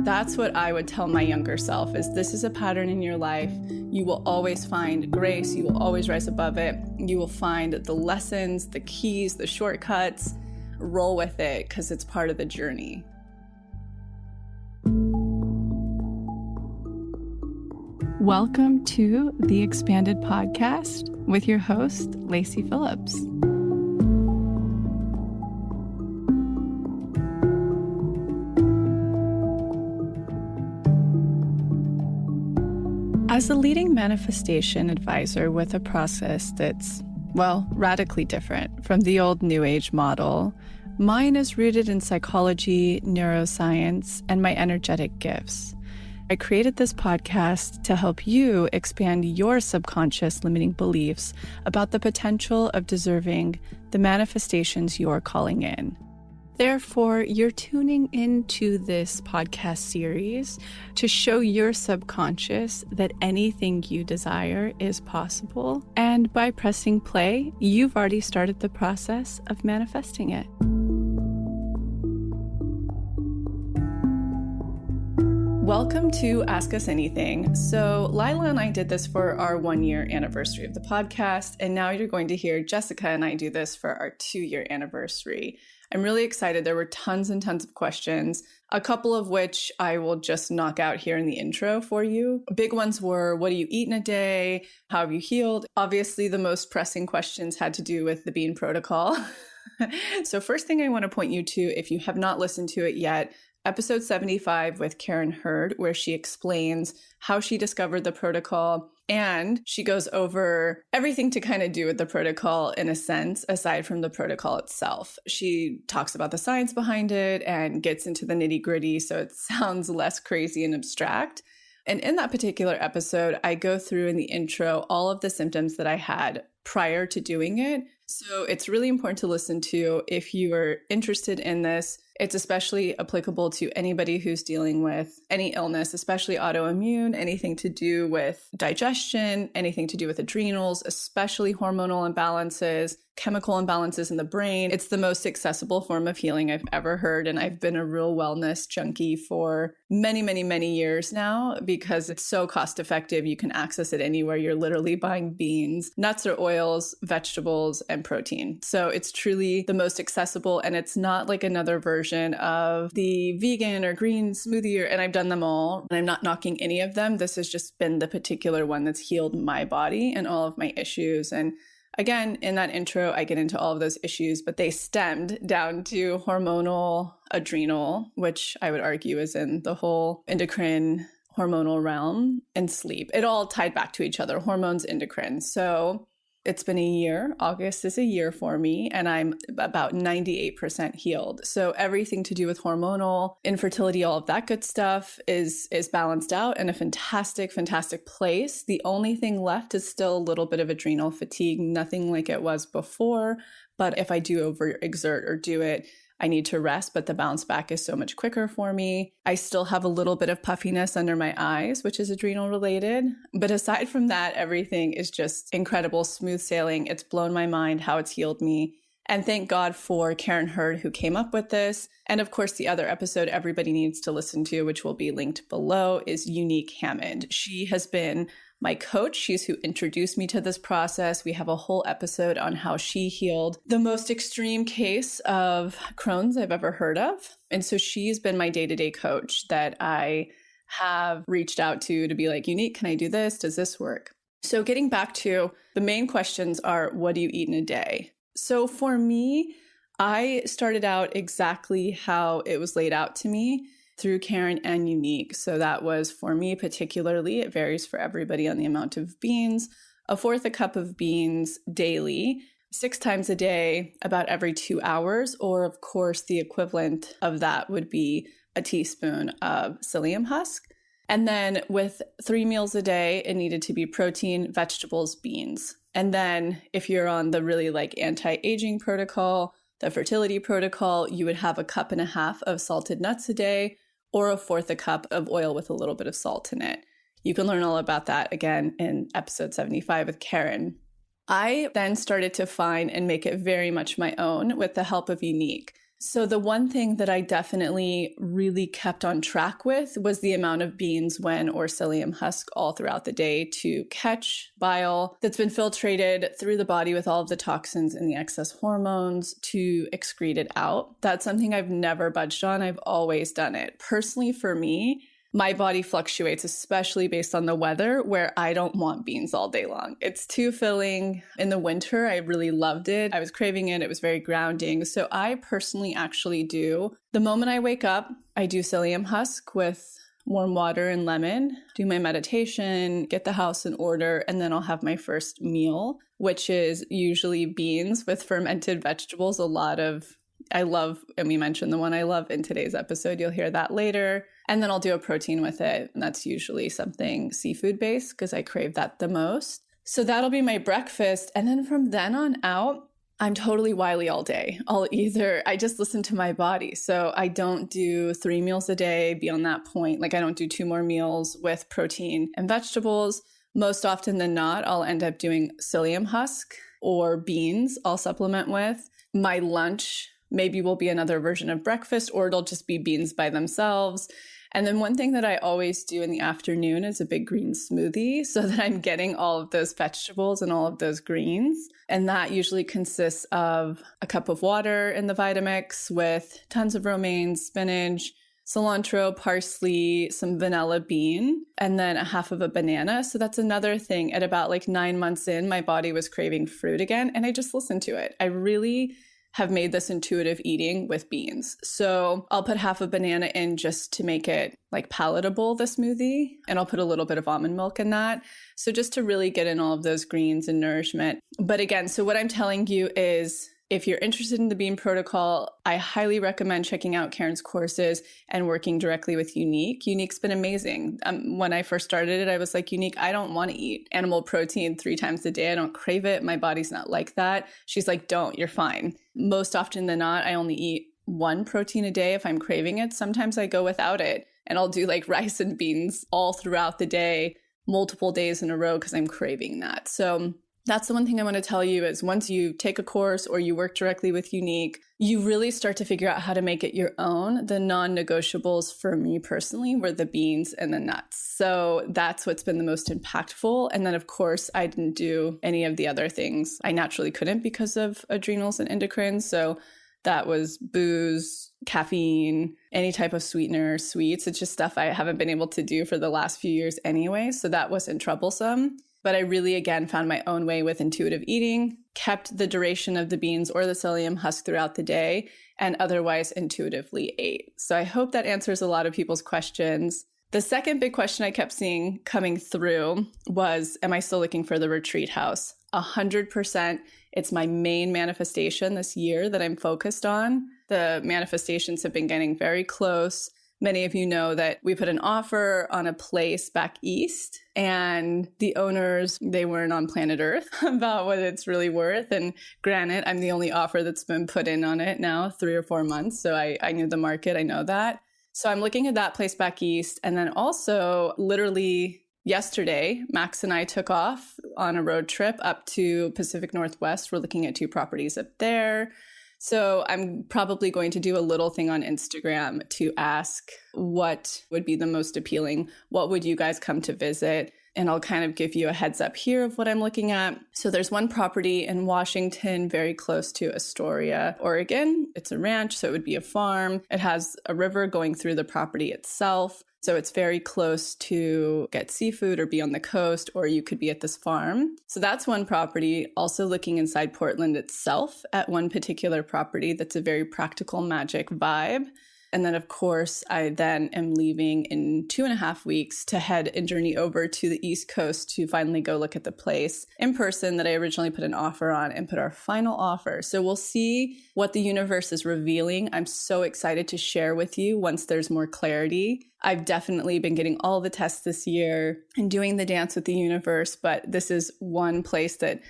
That's what I would tell my younger self is this is a pattern in your life. You will always find grace. You will always rise above it. You will find the lessons, the keys, the shortcuts. Roll with it because it's part of the journey. Welcome to the Expanded Podcast with your host, Lacy Phillips. As a leading manifestation advisor with a process that's, radically different from the old New Age model, mine is rooted in psychology, neuroscience, and my energetic gifts. I created this podcast to help you expand your subconscious limiting beliefs about the potential of deserving the manifestations you're calling in. Therefore, you're tuning into this podcast series to show your subconscious that anything you desire is possible. And by pressing play, you've already started the process of manifesting it. Welcome to Ask Us Anything. So Lila and I did this for our 1-year anniversary of the podcast, and now you're going to hear Jessica and I do this for our 2-year anniversary. I'm really excited. There were tons and tons of questions, a couple of which I will just knock out here in the intro for you. Big ones were, what do you eat in a day? How have you healed? Obviously, the most pressing questions had to do with the Bean Protocol. So first thing I want to point you to, if you have not listened to it yet, episode 75 with Karen Hurd, where she explains how she discovered the protocol. And she goes over everything to kind of do with the protocol in a sense, aside from the protocol itself. She talks about the science behind it and gets into the nitty gritty so it sounds less crazy and abstract. And in that particular episode, I go through in the intro all of the symptoms that I had prior to doing it. So it's really important to listen to if you are interested in this. It's especially applicable to anybody who's dealing with any illness, especially autoimmune, anything to do with digestion, anything to do with adrenals, especially hormonal imbalances, chemical imbalances in the brain. It's the most accessible form of healing I've ever heard. And I've been a real wellness junkie for many, many, many years now because it's so cost effective. You can access it anywhere. You're literally buying beans, nuts or oils, vegetables, and protein. So it's truly the most accessible. And it's not like another version of the vegan or green smoothie, and I've done them all. And I'm not knocking any of them. This has just been the particular one that's healed my body and all of my issues. And again, in that intro, I get into all of those issues, but they stemmed down to hormonal, adrenal, which I would argue is in the whole endocrine hormonal realm, and sleep. It all tied back to each other, hormones, endocrine. So it's been a year. August is a year for me, and I'm about 98% healed. So everything to do with hormonal, infertility, all of that good stuff is balanced out in a fantastic, fantastic place. The only thing left is still a little bit of adrenal fatigue, nothing like it was before. But if I do overexert or do it, I need to rest, but the bounce back is so much quicker for me. I still have a little bit of puffiness under my eyes, which is adrenal related. But aside from that, everything is just incredible, smooth sailing. It's blown my mind how it's healed me. And thank God for Karen Hurd, who came up with this. And of course, the other episode everybody needs to listen to, which will be linked below, is Unique Hammond. She has been my coach. She's who introduced me to this process. We have a whole episode on how she healed the most extreme case of Crohn's I've ever heard of. And so she's been my day-to-day coach that I have reached out to be like, Unique, can I do this? Does this work? So getting back to the main questions are, what do you eat in a day? So for me, I started out exactly how it was laid out to me through Karen and Unique. So that was for me particularly, it varies for everybody on the amount of beans, 1/4 cup of beans daily, 6 times a day, about every 2 hours. Or of course, the equivalent of that would be a teaspoon of psyllium husk. And then with 3 meals a day, it needed to be protein, vegetables, beans. And then if you're on the really like anti-aging protocol, the fertility protocol, you would have 1.5 cups of salted nuts a day, or 1/4 cup of oil with a little bit of salt in it. You can learn all about that again in episode 75 with Karen. I then started to find and make it very much my own with the help of Unique. So the one thing that I definitely really kept on track with was the amount of beans when or psyllium husk all throughout the day to catch bile that's been filtrated through the body with all of the toxins and the excess hormones to excrete it out. That's something I've never budged on. I've always done it. Personally, for me, my body fluctuates, especially based on the weather, where I don't want beans all day long. It's too filling. In the winter, I really loved it. I was craving it. It was very grounding. So I personally actually do, the moment I wake up, I do psyllium husk with warm water and lemon, do my meditation, get the house in order, and then I'll have my first meal, which is usually beans with fermented vegetables. And we mentioned the one I love in today's episode. You'll hear that later. And then I'll do a protein with it. And that's usually something seafood based because I crave that the most. So that'll be my breakfast. And then from then on out, I'm totally wily all day. I just listen to my body. So I don't do 3 meals a day beyond that point. Like I don't do 2 more meals with protein and vegetables. Most often than not, I'll end up doing psyllium husk or beans I'll supplement with. My lunch maybe will be another version of breakfast, or it'll just be beans by themselves. And then one thing that I always do in the afternoon is a big green smoothie so that I'm getting all of those vegetables and all of those greens. And that usually consists of a cup of water in the Vitamix with tons of romaine, spinach, cilantro, parsley, some vanilla bean, and then a half of a banana. So that's another thing. At about like 9 months in, my body was craving fruit again, and I just listened to it. I really have made this intuitive eating with beans. So I'll put half a banana in just to make it like palatable, the smoothie. And I'll put a little bit of almond milk in that. So just to really get in all of those greens and nourishment. But again, so what I'm telling you is if you're interested in the bean protocol, I highly recommend checking out Karen's courses and working directly with Unique. Unique's been amazing. When I first started it, I was like, Unique, I don't want to eat animal protein 3 times a day. I don't crave it. My body's not like that. She's like, don't, you're fine. Most often than not, I only eat 1 protein a day if I'm craving it. Sometimes I go without it and I'll do like rice and beans all throughout the day, multiple days in a row because I'm craving that. So that's the one thing I want to tell you is once you take a course or you work directly with Unique, you really start to figure out how to make it your own. The non-negotiables for me personally were the beans and the nuts. So that's what's been the most impactful. And then, of course, I didn't do any of the other things. I naturally couldn't because of adrenals and endocrines. So that was booze, caffeine, any type of sweetener, sweets. It's just stuff I haven't been able to do for the last few years anyway. So that wasn't troublesome. But I really, again, found my own way with intuitive eating, kept the duration of the beans or the psyllium husk throughout the day, and otherwise intuitively ate. So I hope that answers a lot of people's questions. The second big question I kept seeing coming through was, am I still looking for the retreat house? 100%. It's my main manifestation this year that I'm focused on. The manifestations have been getting very close. Many of you know that we put an offer on a place back east, and the owners, they weren't on planet Earth about what it's really worth. And granted, I'm the only offer that's been put in on it now 3 or 4 months. So I knew the market, I know that. So I'm looking at that place back east. And then also literally yesterday, Max and I took off on a road trip up to Pacific Northwest. We're looking at 2 properties up there. So I'm probably going to do a little thing on Instagram to ask what would be the most appealing. What would you guys come to visit? And I'll kind of give you a heads up here of what I'm looking at. So there's one property in Washington, very close to Astoria, Oregon. It's a ranch, so it would be a farm. It has a river going through the property itself. So it's very close to get seafood or be on the coast, or you could be at this farm. So that's one property. Also looking inside Portland itself at one particular property that's a very practical magic vibe. And then, of course, I then am leaving in 2.5 weeks to head and journey over to the East Coast to finally go look at the place in person that I originally put an offer on and put our final offer. So we'll see what the universe is revealing. I'm so excited to share with you once there's more clarity. I've definitely been getting all the tests this year and doing the dance with the universe, but this is one place that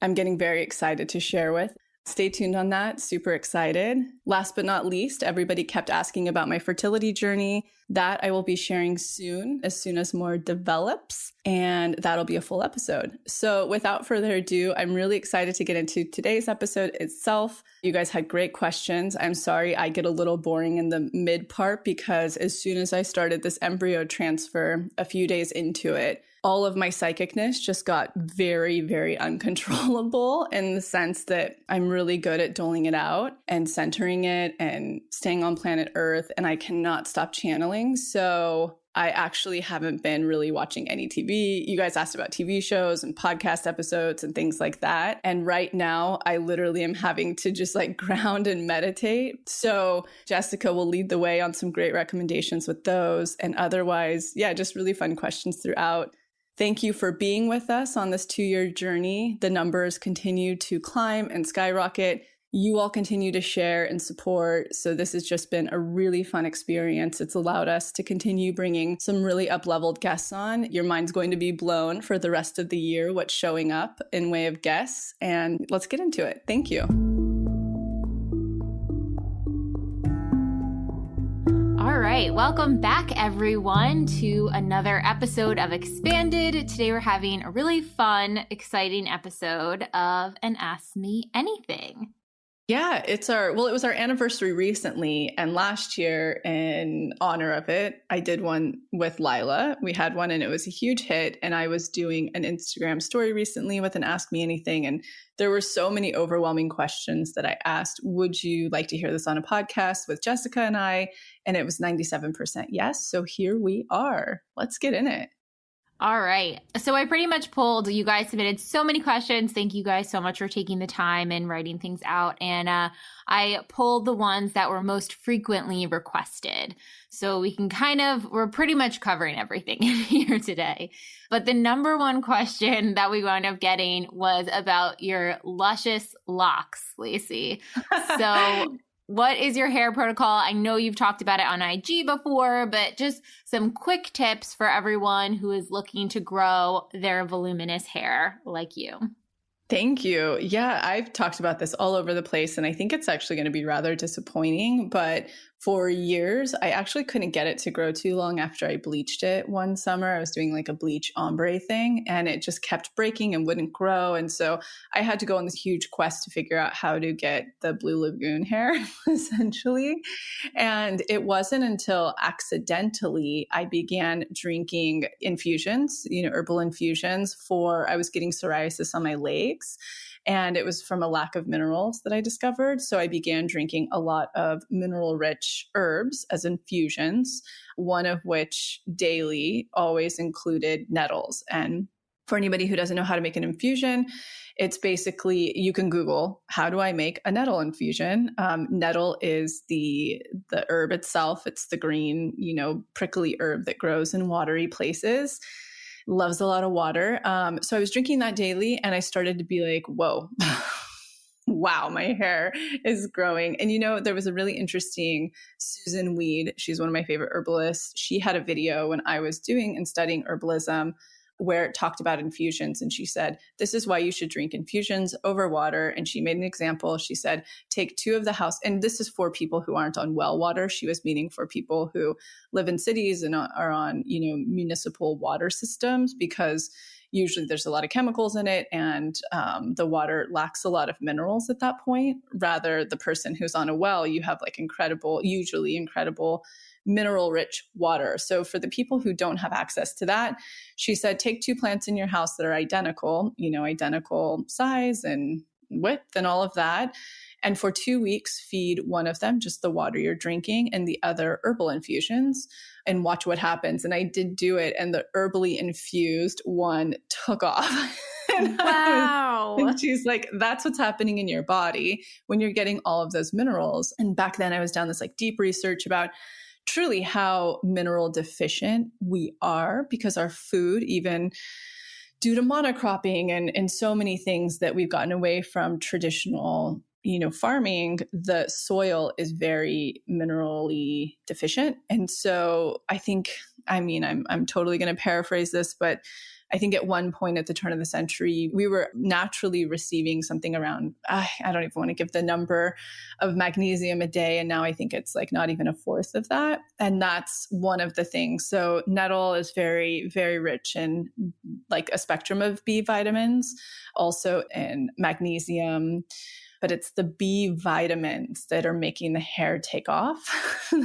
I'm getting very excited to share with. Stay tuned on that. Super excited. Last but not least, everybody kept asking about my fertility journey. That I will be sharing soon as more develops, and that'll be a full episode. So without further ado, I'm really excited to get into today's episode itself. You guys had great questions. I'm sorry I get a little boring in the mid part because as soon as I started this embryo transfer, a few days into it, all of my psychicness just got very, very uncontrollable in the sense that I'm really good at doling it out and centering it and staying on planet Earth, and I cannot stop channeling. So I actually haven't been really watching any TV. You guys asked about TV shows and podcast episodes and things like that. And right now, I literally am having to just like ground and meditate. So Jessica will lead the way on some great recommendations with those. And otherwise, yeah, just really fun questions throughout. Thank you for being with us on this 2-year journey. The numbers continue to climb and skyrocket. You all continue to share and support. So this has just been a really fun experience. It's allowed us to continue bringing some really up-leveled guests on. Your mind's going to be blown for the rest of the year, what's showing up in way of guests. And let's get into it. Thank you. All right. Welcome back, everyone, to another episode of Expanded. Today, we're having a really fun, exciting episode of an Ask Me Anything. Yeah, it was our anniversary recently. And last year, in honor of it, I did one with Lila. We had one and it was a huge hit. And I was doing an Instagram story recently with an Ask Me Anything. And there were so many overwhelming questions that I asked, would you like to hear this on a podcast with Jessica and I? And it was 97% yes. So here we are. Let's get in it. All right. So I pretty much pulled, you guys submitted so many questions. Thank you guys so much for taking the time and writing things out. And I pulled the ones that were most frequently requested. So we can we're pretty much covering everything in here today. But the number one question that we wound up getting was about your luscious locks, Lacy. So what is your hair protocol? I know you've talked about it on IG before, but just some quick tips for everyone who is looking to grow their voluminous hair like you. Thank you. Yeah, I've talked about this all over the place, and I think it's actually going to be rather disappointing. But for years, I actually couldn't get it to grow too long after I bleached it one summer. I was doing like a bleach ombre thing, and it just kept breaking and wouldn't grow. And so I had to go on this huge quest to figure out how to get the Blue Lagoon hair, essentially. And it wasn't until accidentally I began drinking infusions, herbal infusions I was getting psoriasis on my legs. And it was from a lack of minerals that I discovered. So I began drinking a lot of mineral-rich herbs as infusions, one of which daily always included nettles. And for anybody who doesn't know how to make an infusion, it's basically, you can Google, how do I make a nettle infusion? Nettle is the herb itself. It's the green, prickly herb that grows in watery places. Loves a lot of water. So I was drinking that daily and I started to be like, whoa, wow, my hair is growing. And there was a really interesting Susan Weed. She's one of my favorite herbalists. She had a video when I was doing and studying herbalism where it talked about infusions. And she said, this is why you should drink infusions over water. And she made an example. She said, take 2 of the house. And this is for people who aren't on well water. She was meaning for people who live in cities and are on, municipal water systems, because usually there's a lot of chemicals in it and the water lacks a lot of minerals at that point. Rather, the person who's on a well, you have like usually incredible mineral-rich water. So for the people who don't have access to that, she said, take 2 plants in your house that are identical, identical size and width and all of that. And for 2 weeks, feed one of them just the water you're drinking and the other herbal infusions and watch what happens. And I did do it. And the herbally infused one took off. Wow. And she's like, that's what's happening in your body when you're getting all of those minerals. And back then I was down this like deep research about truly how mineral deficient we are, because our food, even due to monocropping and so many things that we've gotten away from traditional, farming, the soil is very minerally deficient. And so I think, I'm totally going to paraphrase this, but I think at one point at the turn of the century, we were naturally receiving something around, I don't even want to give the number of magnesium a day. And now I think it's like not even a fourth of that. And that's one of the things. So nettle is very, very rich in like a spectrum of B vitamins, also in magnesium, but it's the B vitamins that are making the hair take off.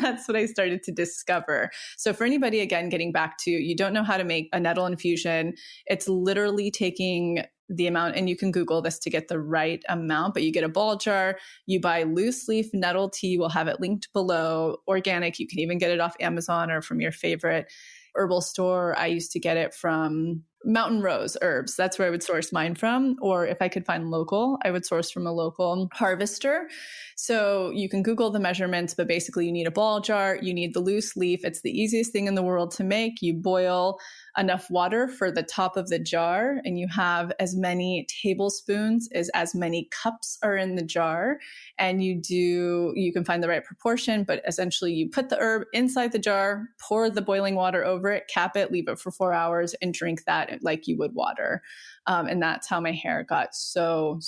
That's what I started to discover. So for anybody, again, getting back to, you don't know how to make a nettle infusion, it's literally taking the amount, and you can Google this to get the right amount, but you get a ball jar, you buy loose leaf nettle tea, we'll have it linked below, organic. You can even get it off Amazon or from your favorite herbal store. I used to get it from Mountain Rose Herbs. That's where I would source mine from. Or if I could find local, I would source from a local harvester. So you can Google the measurements, but basically you need a ball jar, you need the loose leaf. It's the easiest thing in the world to make. You boil enough water for the top of the jar, and you have as many tablespoons as many cups are in the jar. And you can find the right proportion, but essentially you put the herb inside the jar, pour the boiling water over it, cap it, leave it for 4 hours, and drink that like you would water. And that's how my hair got so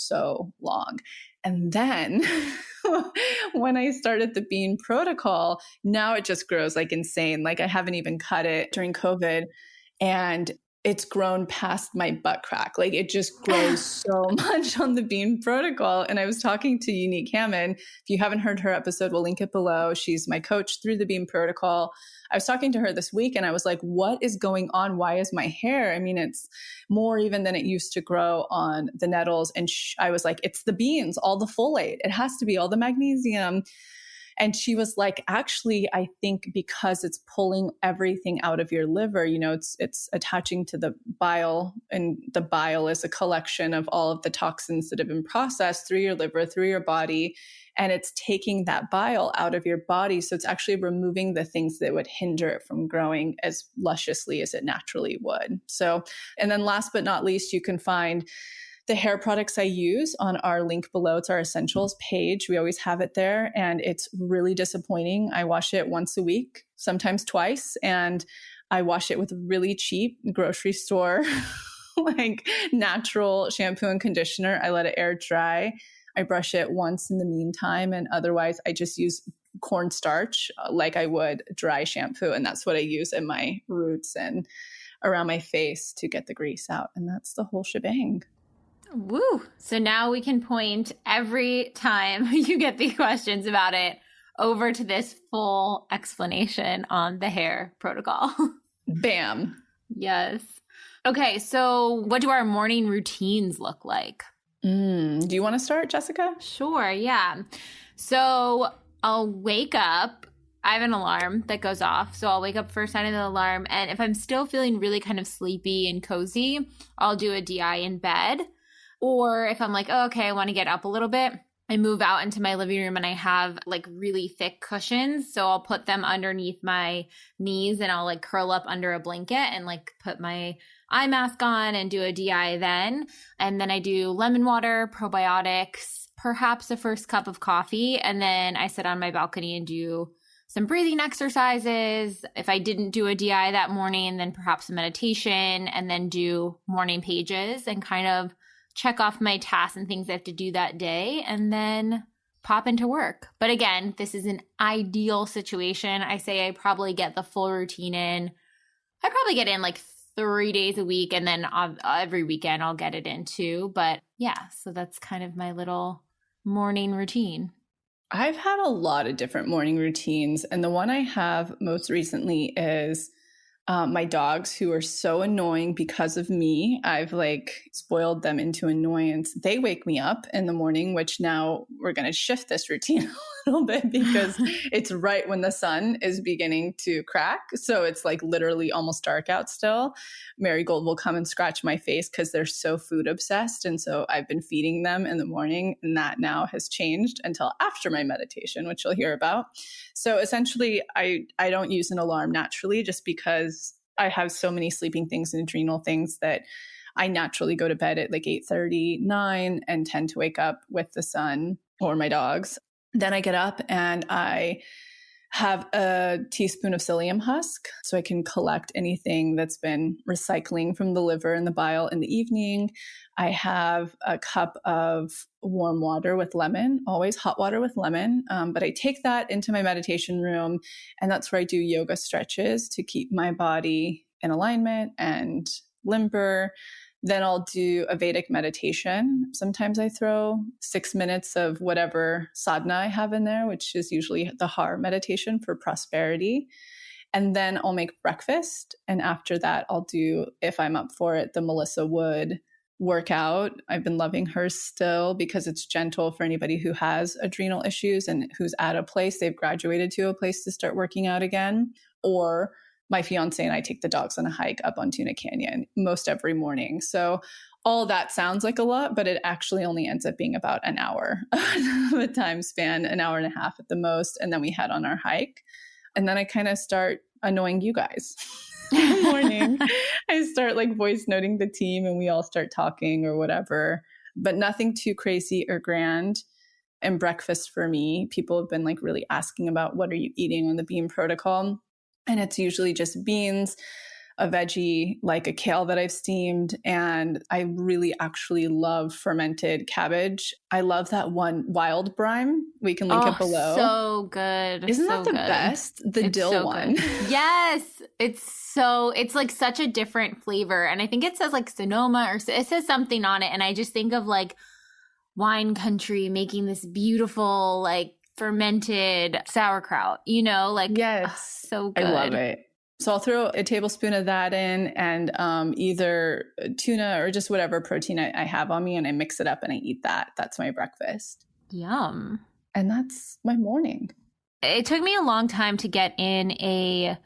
long. And then when I started the bean protocol, now it just grows like insane. Like I haven't even cut it during COVID, and it's grown past my butt crack. Like it just grows so much on the bean protocol. And I was talking to Unique Hammond. If you haven't heard her episode, we'll link it below. She's my coach through the bean protocol. I was talking to her this week and I was like, what is going on? Why is my hair? I mean, it's more even than it used to grow on the nettles. And I was like, it's the beans, all the folate. It has to be all the magnesium. And she was like, actually, I think because it's pulling everything out of your liver, it's attaching to the bile, and the bile is a collection of all of the toxins that have been processed through your liver, through your body, and it's taking that bile out of your body. So it's actually removing the things that would hinder it from growing as lusciously as it naturally would. So, and then last but not least, you can find the hair products I use on our link below. It's our essentials page. We always have it there, and it's really disappointing. I wash it once a week, sometimes twice, and I wash it with really cheap grocery store, like natural shampoo and conditioner. I let it air dry. I brush it once in the meantime, and otherwise I just use cornstarch like I would dry shampoo, and that's what I use in my roots and around my face to get the grease out, and that's the whole shebang. Woo! So now we can point every time you get the questions about it over to this full explanation on the hair protocol. Bam. Yes. Okay, so what do our morning routines look like? Do you want to start, Jessica? Sure, yeah. So I'll wake up. I have an alarm that goes off. So I'll wake up first sign of the alarm. And if I'm still feeling really kind of sleepy and cozy, I'll do a DI in bed. Or if I'm like, oh, okay, I want to get up a little bit, I move out into my living room and I have like really thick cushions. So I'll put them underneath my knees and I'll like curl up under a blanket and like put my eye mask on and do a DI then. And then I do lemon water, probiotics, perhaps a first cup of coffee. And then I sit on my balcony and do some breathing exercises. If I didn't do a DI that morning, then perhaps a meditation, and then do morning pages and kind of check off my tasks and things I have to do that day, and then pop into work. But again, this is an ideal situation. I say I probably get the full routine in. I probably get in like 3 days a week, and then every weekend I'll get it in too. But yeah, so that's kind of my little morning routine. I've had a lot of different morning routines, and the one I have most recently is my dogs, who are so annoying because of me. I've like spoiled them into annoyance. They wake me up in the morning, which now we're going to shift this routine a little bit because it's right when the sun is beginning to crack. So it's like literally almost dark out still. Marigold will come and scratch my face because they're so food obsessed. And so I've been feeding them in the morning, and that now has changed until after my meditation, which you'll hear about. So essentially, I don't use an alarm naturally just because I have so many sleeping things and adrenal things that I naturally go to bed at like 8:30, 9, and tend to wake up with the sun or my dogs. Then I get up and I have a teaspoon of psyllium husk so I can collect anything that's been recycling from the liver and the bile in the evening. I have a cup of warm water with lemon, always hot water with lemon. But I take that into my meditation room, and that's where I do yoga stretches to keep my body in alignment and limber. Then I'll do a Vedic meditation. Sometimes I throw 6 minutes of whatever sadhana I have in there, which is usually the Har meditation for prosperity. And then I'll make breakfast. And after that, I'll do, if I'm up for it, the Melissa Wood workout. I've been loving hers still because it's gentle for anybody who has adrenal issues and who's at a place, they've graduated to a place to start working out again. Or my fiance and I take the dogs on a hike up on Tuna Canyon most every morning. So all that sounds like a lot, but it actually only ends up being about an hour of a time span, an hour and a half at the most. And then we head on our hike. And then I kind of start annoying you guys in the morning. I start like voice noting the team and we all start talking or whatever, but nothing too crazy or grand. And breakfast for me, people have been like really asking about what are you eating on the Beam protocol? And it's usually just beans, a veggie like a kale that I've steamed. And I really actually love fermented cabbage. I love that one wild brine. We can link it below. So good. Isn't so that the good. best? The it's dill so one. Yes. It's like such a different flavor. And I think it says like Sonoma or it says something on it. And I just think of like wine country making this beautiful, like fermented sauerkraut, like, yes, so good. I love it. So I'll throw a tablespoon of that in and either tuna or just whatever protein I have on me, and I mix it up and I eat that. That's my breakfast. Yum. And that's my morning. It took me a long time to get in a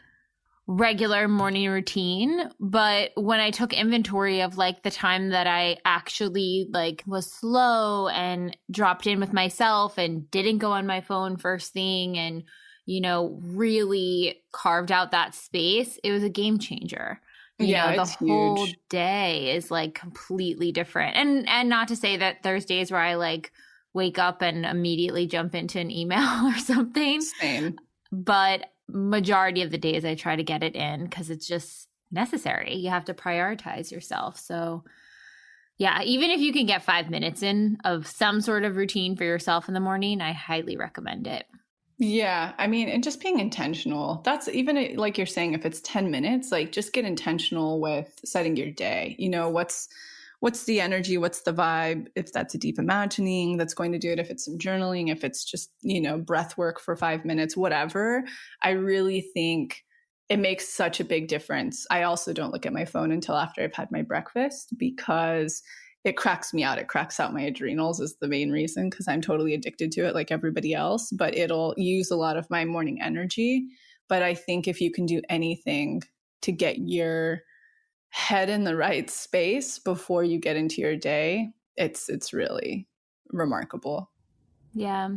regular morning routine, but when I took inventory of like the time that I actually like was slow and dropped in with myself and didn't go on my phone first thing and really carved out that space, it was a game changer. The whole huge. day is like completely different. And not to say that there's days where I like wake up and immediately jump into an email or something. Same. But majority of the days I try to get it in because it's just necessary. You have to prioritize yourself. So yeah, even if you can get 5 minutes in of some sort of routine for yourself in the morning, I highly recommend it. Yeah. I mean, and just being intentional. That's even like you're saying, if it's 10 minutes, like just get intentional with setting your day. What's the energy? What's the vibe? If that's a deep imagining, that's going to do it. If it's some journaling, if it's just, breath work for 5 minutes, whatever. I really think it makes such a big difference. I also don't look at my phone until after I've had my breakfast because it cracks me out. It cracks out my adrenals is the main reason because I'm totally addicted to it like everybody else, but it'll use a lot of my morning energy. But I think if you can do anything to get your head in the right space before you get into your day, it's really remarkable. Yeah.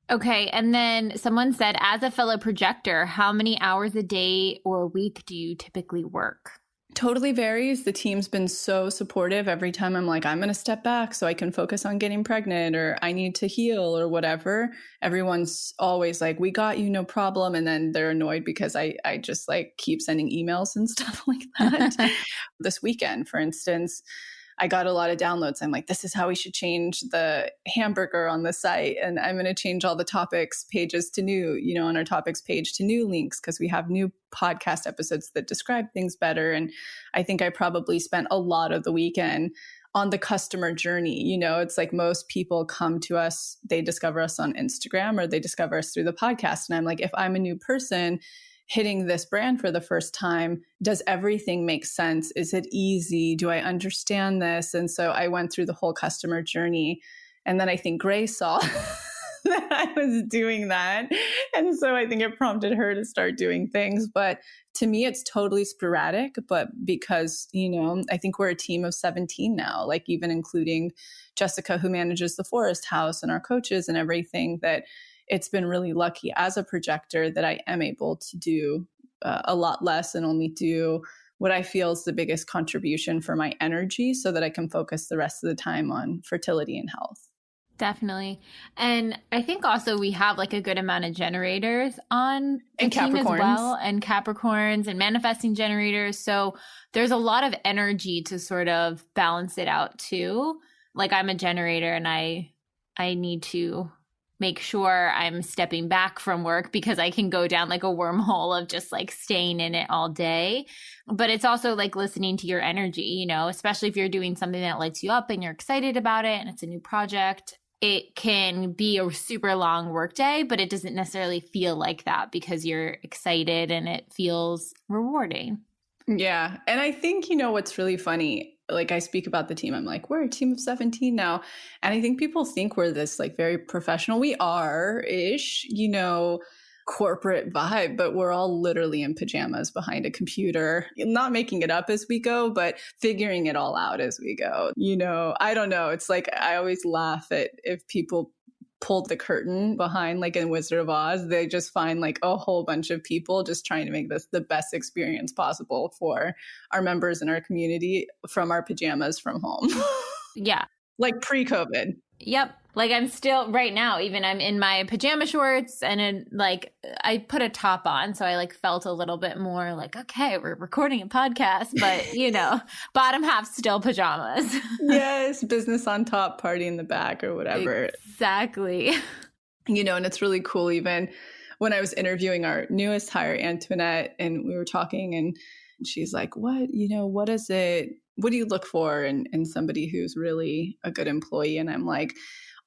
Okay. And then someone said, as a fellow projector, how many hours a day or a week do you typically work? Totally varies. The team's been so supportive. Every time I'm like, I'm going to step back so I can focus on getting pregnant or I need to heal or whatever. Everyone's always like, we got you, no problem. And then they're annoyed because I just like keep sending emails and stuff like that. This weekend, for instance, I got a lot of downloads. I'm like, this is how we should change the hamburger on the site. And I'm going to change all the topics pages to new, on our topics page to new links because we have new podcast episodes that describe things better. And I think I probably spent a lot of the weekend on the customer journey. It's like most people come to us, they discover us on Instagram or they discover us through the podcast. And I'm like, if I'm a new person hitting this brand for the first time, does everything make sense? Is it easy? Do I understand this? And so I went through the whole customer journey. And then I think Gray saw that I was doing that. And so I think it prompted her to start doing things. But to me, it's totally sporadic. But because, I think we're a team of 17 now, like even including Jessica, who manages the Forest House and our coaches and everything, that it's been really lucky as a projector that I am able to do a lot less and only do what I feel is the biggest contribution for my energy so that I can focus the rest of the time on fertility and health. Definitely. And I think also we have like a good amount of generators on the And team as Capricorns. well, and Capricorns and manifesting generators. So there's a lot of energy to sort of balance it out too. Like I'm a generator and I need to make sure I'm stepping back from work because I can go down like a wormhole of just like staying in it all day. But it's also like listening to your energy, you know, especially if you're doing something that lights you up and you're excited about it and it's a new project. It can be a super long workday, but it doesn't necessarily feel like that because you're excited and it feels rewarding. Yeah. And I think, what's really funny, like I speak about the team, I'm like, we're a team of 17 now. And I think people think we're this like very professional. We are ish, corporate vibe, but we're all literally in pajamas behind a computer, not making it up as we go, but figuring it all out as we go. I don't know. It's like I always laugh at if people pulled the curtain behind, like in Wizard of Oz, they just find like a whole bunch of people just trying to make this the best experience possible for our members in our community from our pajamas from home. Yeah. Like pre-COVID. Yep. Like I'm still right now, even I'm in my pajama shorts and like I put a top on. So I like felt a little bit more like, okay, we're recording a podcast, but bottom half still pajamas. Yes, business on top, party in the back or whatever. Exactly. And it's really cool. Even when I was interviewing our newest hire, Antoinette, and we were talking and she's like, what is it? What do you look for in somebody who's really a good employee? And I'm like,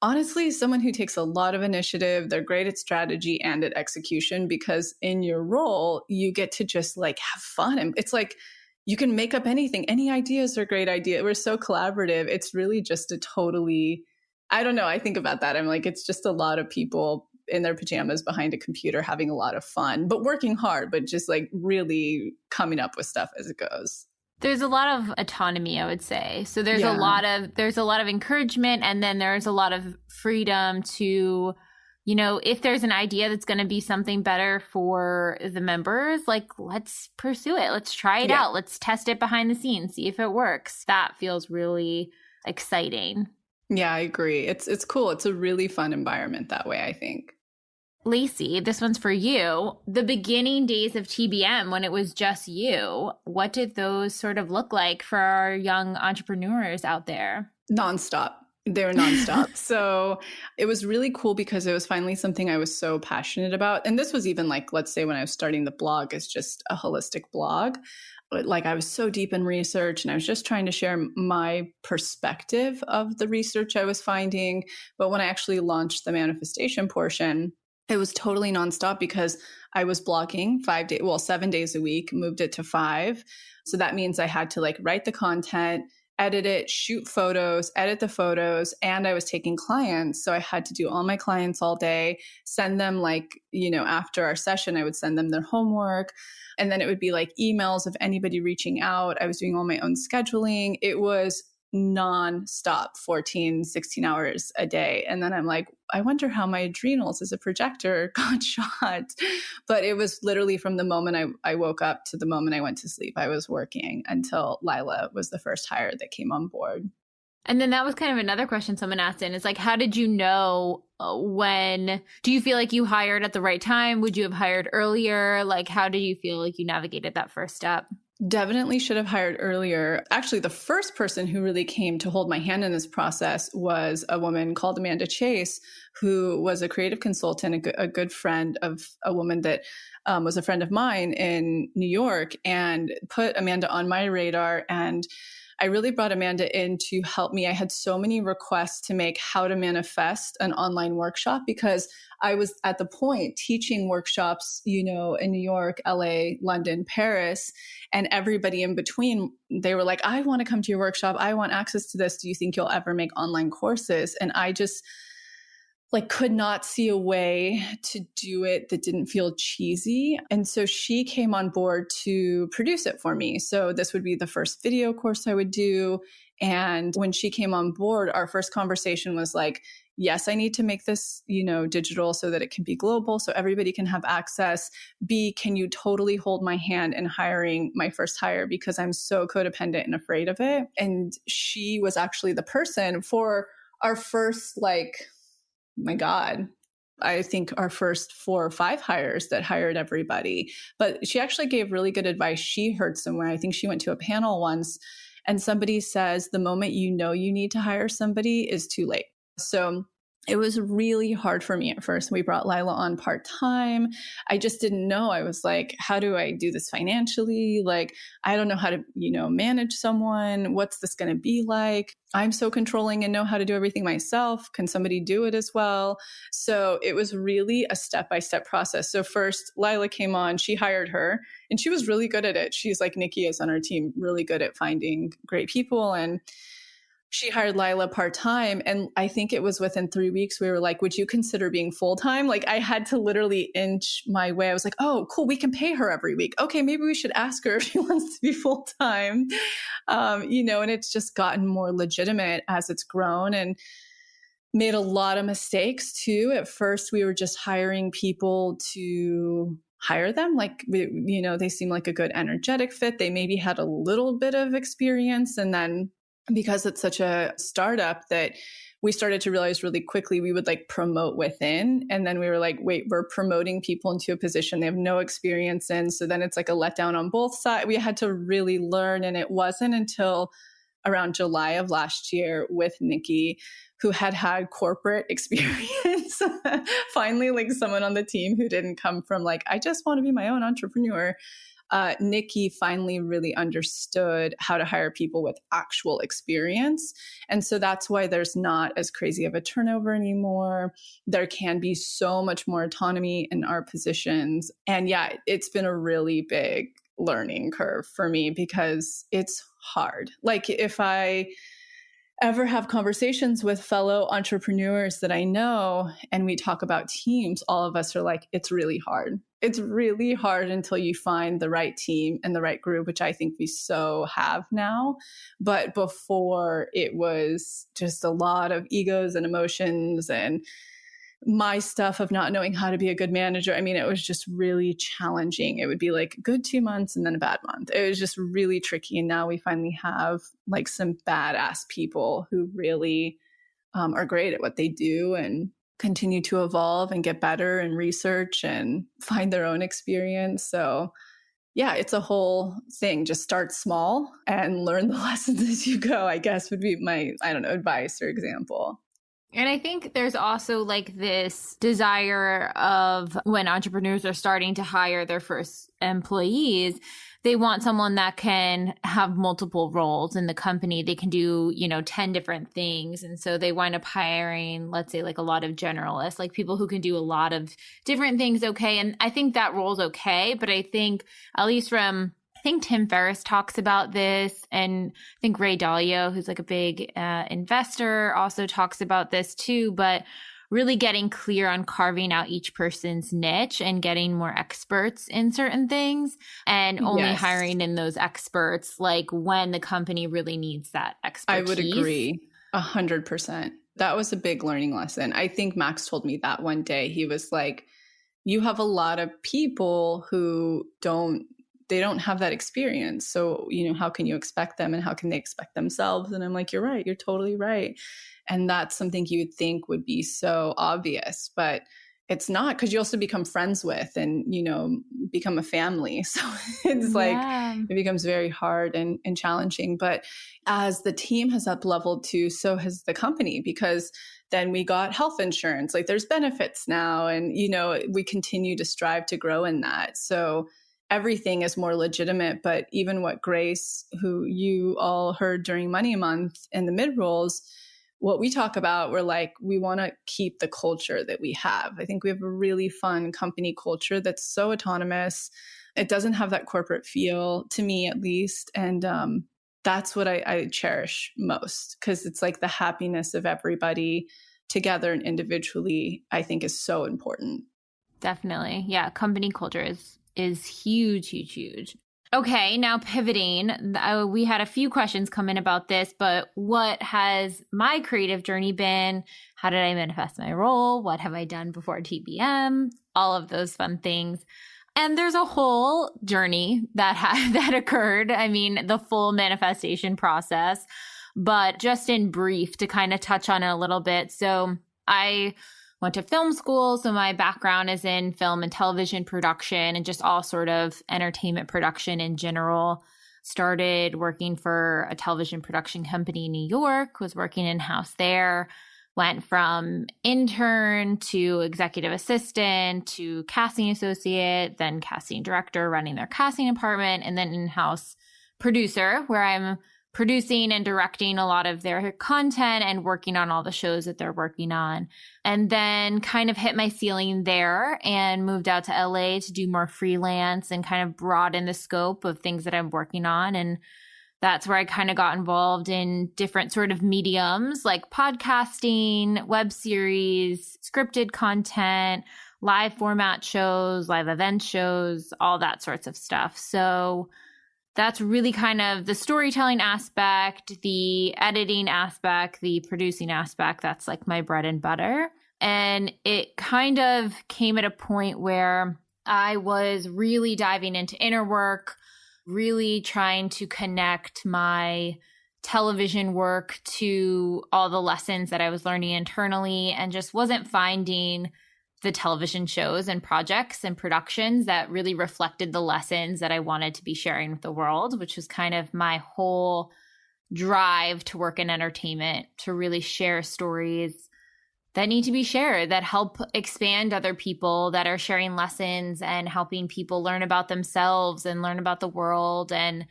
honestly, someone who takes a lot of initiative. They're great at strategy and at execution, because in your role, you get to just like have fun. And it's like, you can make up anything. Any ideas are great idea. We're so collaborative. It's really just I don't know. I think about that. I'm like, it's just a lot of people in their pajamas behind a computer having a lot of fun, but working hard, but just like really coming up with stuff as it goes. There's a lot of autonomy, I would say. So there's Yeah. a lot of encouragement, and then there's a lot of freedom to, if there's an idea that's going to be something better for the members, like let's pursue it. Let's try it out. Let's test it behind the scenes, see if it works. That feels really exciting. Yeah, I agree. It's cool. It's a really fun environment that way, I think. Lacy, this one's for you. The beginning days of TBM, when it was just you, what did those sort of look like for our young entrepreneurs out there? Nonstop. They were nonstop. So it was really cool because it was finally something I was so passionate about. And this was even like, let's say when I was starting the blog as just a holistic blog, like I was so deep in research and I was just trying to share my perspective of the research I was finding. But when I actually launched the manifestation portion, it was totally nonstop because I was blogging 7 days a week, moved it to 5. So that means I had to like write the content, edit it, shoot photos, edit the photos, and I was taking clients. So I had to do all my clients all day, send them like, after our session, I would send them their homework. And then it would be like emails of anybody reaching out. I was doing all my own scheduling. It was non-stop, 14, 16 hours a day. And then I'm like, I wonder how my adrenals as a projector got shot. But it was literally from the moment I woke up to the moment I went to sleep, I was working until Lila was the first hire that came on board. And then that was kind of another question someone asked in. It's like, how did you know do you feel like you hired at the right time? Would you have hired earlier? Like, how did you feel like you navigated that first step? Definitely should have hired earlier. Actually, the first person who really came to hold my hand in this process was a woman called Amanda Chase, who was a creative consultant, a good friend of a woman that was a friend of mine in New York, and put Amanda on my radar. And I really brought Amanda in to help me. I had so many requests to make how to manifest an online workshop because I was at the point teaching workshops, in New York, LA, London, Paris, and everybody in between. They were like, I want to come to your workshop. I want access to this. Do you think you'll ever make online courses? And I just could not see a way to do it that didn't feel cheesy. And so she came on board to produce it for me. So this would be the first video course I would do. And when she came on board, our first conversation was like, yes, I need to make this, digital so that it can be global, so everybody can have access. B, can you totally hold my hand in hiring my first hire because I'm so codependent and afraid of it? And she was actually the person for our first, like, my God, I think our first 4 or 5 hires that hired everybody. But she actually gave really good advice. She heard somewhere, I think she went to a panel once, and somebody says the moment you know you need to hire somebody is too late. So it was really hard for me at first. We brought Lila on part-time. I just didn't know. I was like, how do I do this financially? Like, I don't know how to, manage someone. What's this going to be like? I'm so controlling and know how to do everything myself. Can somebody do it as well? So it was really a step-by-step process. So first, Lila came on, she hired her, and she was really good at it. She's like Nikki is on our team, really good at finding great people. And she hired Lila part-time. And I think it was within 3 weeks, we were like, would you consider being full-time? Like, I had to literally inch my way. I was like, oh, cool, we can pay her every week. Okay, maybe we should ask her if she wants to be full-time. And it's just gotten more legitimate as it's grown, and made a lot of mistakes too. At first, we were just hiring people to hire them. Like, they seemed like a good energetic fit. They maybe had a little bit of experience. And then because it's such a startup, that we started to realize really quickly, we would like promote within. And then we were like, wait, we're promoting people into a position they have no experience in. So then it's like a letdown on both sides. We had to really learn. And it wasn't until around July of last year with Nikki, who had corporate experience, finally, like someone on the team who didn't come from like, I just want to be my own entrepreneur. Nikki finally really understood how to hire people with actual experience. And so that's why there's not as crazy of a turnover anymore. There can be so much more autonomy in our positions. And yeah, it's been a really big learning curve for me because it's hard. Like, if I ever have conversations with fellow entrepreneurs that I know and we talk about teams, all of us are like, it's really hard. It's really hard until you find the right team and the right group, which I think we so have now. But before, it was just a lot of egos and emotions and my stuff of not knowing how to be a good manager. I mean, it was just really challenging. It would be like good 2 months and then a bad month. It was just really tricky. And now we finally have like some badass people who really are great at what they do and continue to evolve and get better and research and find their own experience. So yeah, it's a whole thing. Just start small and learn the lessons as you go, I guess would be my, advice or example. And I think there's also like this desire of when entrepreneurs are starting to hire their first employees, they want someone that can have multiple roles in the company. They can do, 10 different things. And so they wind up hiring, let's say, like a lot of generalists, like people who can do a lot of different things. Okay. And I think that role's okay. But I think, at least from I think Tim Ferriss talks about this, and I think Ray Dalio, who's like a big investor, also talks about this too, but really getting clear on carving out each person's niche and getting more experts in certain things, and only hiring in those experts like when the company really needs that expertise. I would agree 100%. That was a big learning lesson. I think Max told me that one day. He was like, you have a lot of people who don't have that experience. So, how can you expect them and how can they expect themselves? And I'm like, you're right. You're totally right. And that's something you would think would be so obvious, but it's not, because you also become friends with and, become a family. So it's like, it becomes very hard and challenging. But as the team has up leveled too, so has the company, because then we got health insurance, like there's benefits now. And, we continue to strive to grow in that. So everything is more legitimate. But even what Grace, who you all heard during Money Month in the mid-rolls, what we talk about, we're like, we want to keep the culture that we have. I think we have a really fun company culture that's so autonomous. It doesn't have that corporate feel, to me at least. And that's what I cherish most, because it's like the happiness of everybody together and individually, I think is so important. Definitely. Yeah. Company culture is huge, huge, huge. Okay, now pivoting, we had a few questions come in about this, but what has my creative journey been? How did I manifest my role? What have I done before TBM? All of those fun things. And there's a whole journey that occurred. I mean, the full manifestation process. but just in brief to kind of touch on it a little bit. So I went to film school. So my background is in film and television production and just all sort of entertainment production in general. Started working for a television production company in New York, was working in-house there, went from intern to executive assistant to casting associate, then casting director, running their casting department, and then in-house producer, where I'm producing and directing a lot of their content and working on all the shows that they're working on. And then kind of hit my ceiling there and moved out to LA to do more freelance and kind of broaden the scope of things that I'm working on. And that's where I kind of got involved in different sort of mediums like podcasting, web series, scripted content, live format shows, live event shows, all that sorts of stuff. So that's really kind of the storytelling aspect, the editing aspect, the producing aspect. That's like my bread and butter. And it kind of came at a point where I was really diving into inner work, really trying to connect my television work to all the lessons that I was learning internally, and just wasn't finding the television shows and projects and productions that really reflected the lessons that I wanted to be sharing with the world, which was kind of my whole drive to work in entertainment, to really share stories that need to be shared, that help expand other people, that are sharing lessons and helping people learn about themselves and learn about the world and,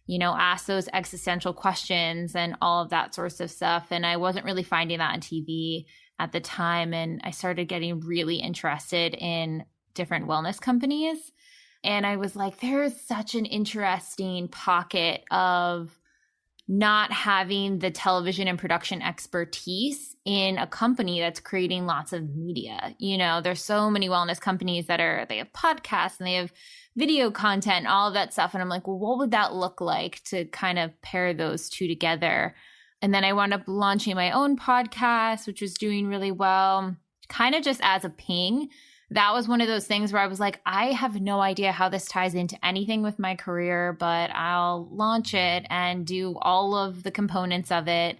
you know, ask those existential questions and all of that sorts of stuff. And I wasn't really finding that on TV at the time. And I started getting really interested in different wellness companies. And I was like, there's such an interesting pocket of not having the television and production expertise in a company that's creating lots of media. You know, there's so many wellness companies that they have podcasts and they have video content, all of that stuff. And I'm like, well, what would that look like to kind of pair those two together? And then I wound up launching my own podcast, which was doing really well, kind of just as a ping. That was one of those things where I was like, I have no idea how this ties into anything with my career, but I'll launch it and do all of the components of it.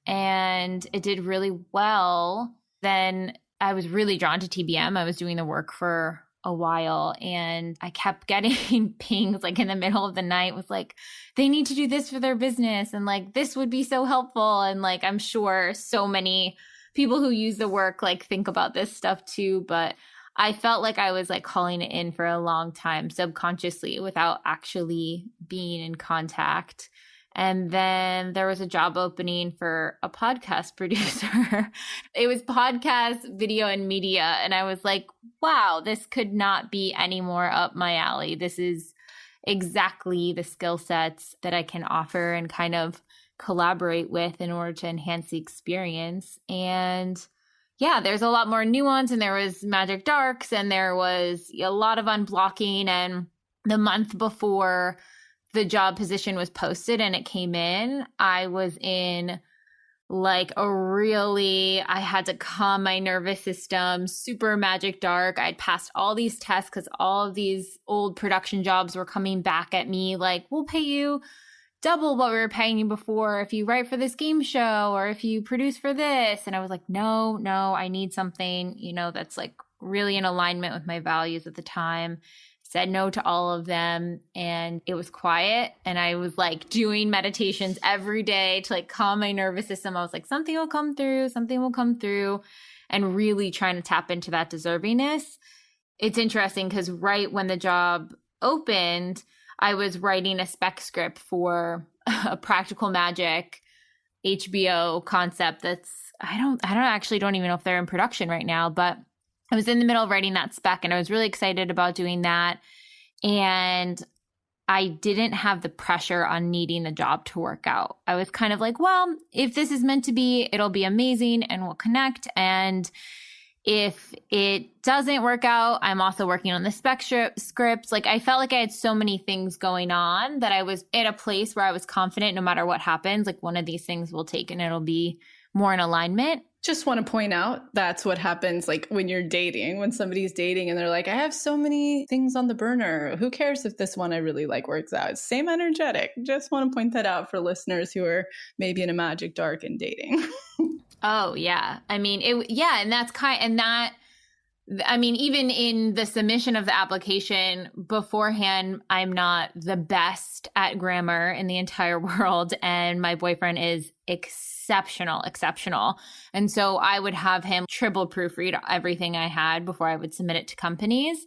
And it did really well. Then I was really drawn to TBM. I was doing the work for a while and I kept getting pings like in the middle of the night, was like, they need to do this for their business and like this would be so helpful. And like I'm sure so many people who use the work like think about this stuff too, but I felt like I was like calling it in for a long time subconsciously without actually being in contact. And then there was a job opening for a podcast producer. It was podcast, video, and media. And I was like, wow, this could not be any more up my alley. This is exactly the skill sets that I can offer and kind of collaborate with in order to enhance the experience. And yeah, there's a lot more nuance, and there was magic darks, and there was a lot of unblocking. And the month before the job position was posted and it came in, I was in like I had to calm my nervous system, super magic dark. I'd passed all these tests because all of these old production jobs were coming back at me like, we'll pay you double what we were paying you before if you write for this game show or if you produce for this. And I was like, no, I need something, you know, that's like really in alignment with my values at the time. Said no to all of them, and it was quiet. And I was like doing meditations every day to like calm my nervous system. I was like, something will come through, and really trying to tap into that deservingness. It's interesting because right when the job opened, I was writing a spec script for a practical magic HBO concept that's, I don't even know if they're in production right now, but I was in the middle of writing that spec and I was really excited about doing that. And I didn't have the pressure on needing the job to work out. I was kind of like, well, if this is meant to be, it'll be amazing and we'll connect. And if it doesn't work out, I'm also working on the spec scripts. Like I felt like I had so many things going on that I was at a place where I was confident no matter what happens, like one of these things will take and it'll be more in alignment. Just want to point out that's what happens like when you're dating, when somebody's dating and they're like, I have so many things on the burner. Who cares if this one I really like works out? Same energetic. Just want to point that out for listeners who are maybe in a magic dark and dating. Oh, yeah. I mean, and that's even in the submission of the application beforehand, I'm not the best at grammar in the entire world. And my boyfriend is exceptional. And so I would have him triple proofread everything I had before I would submit it to companies.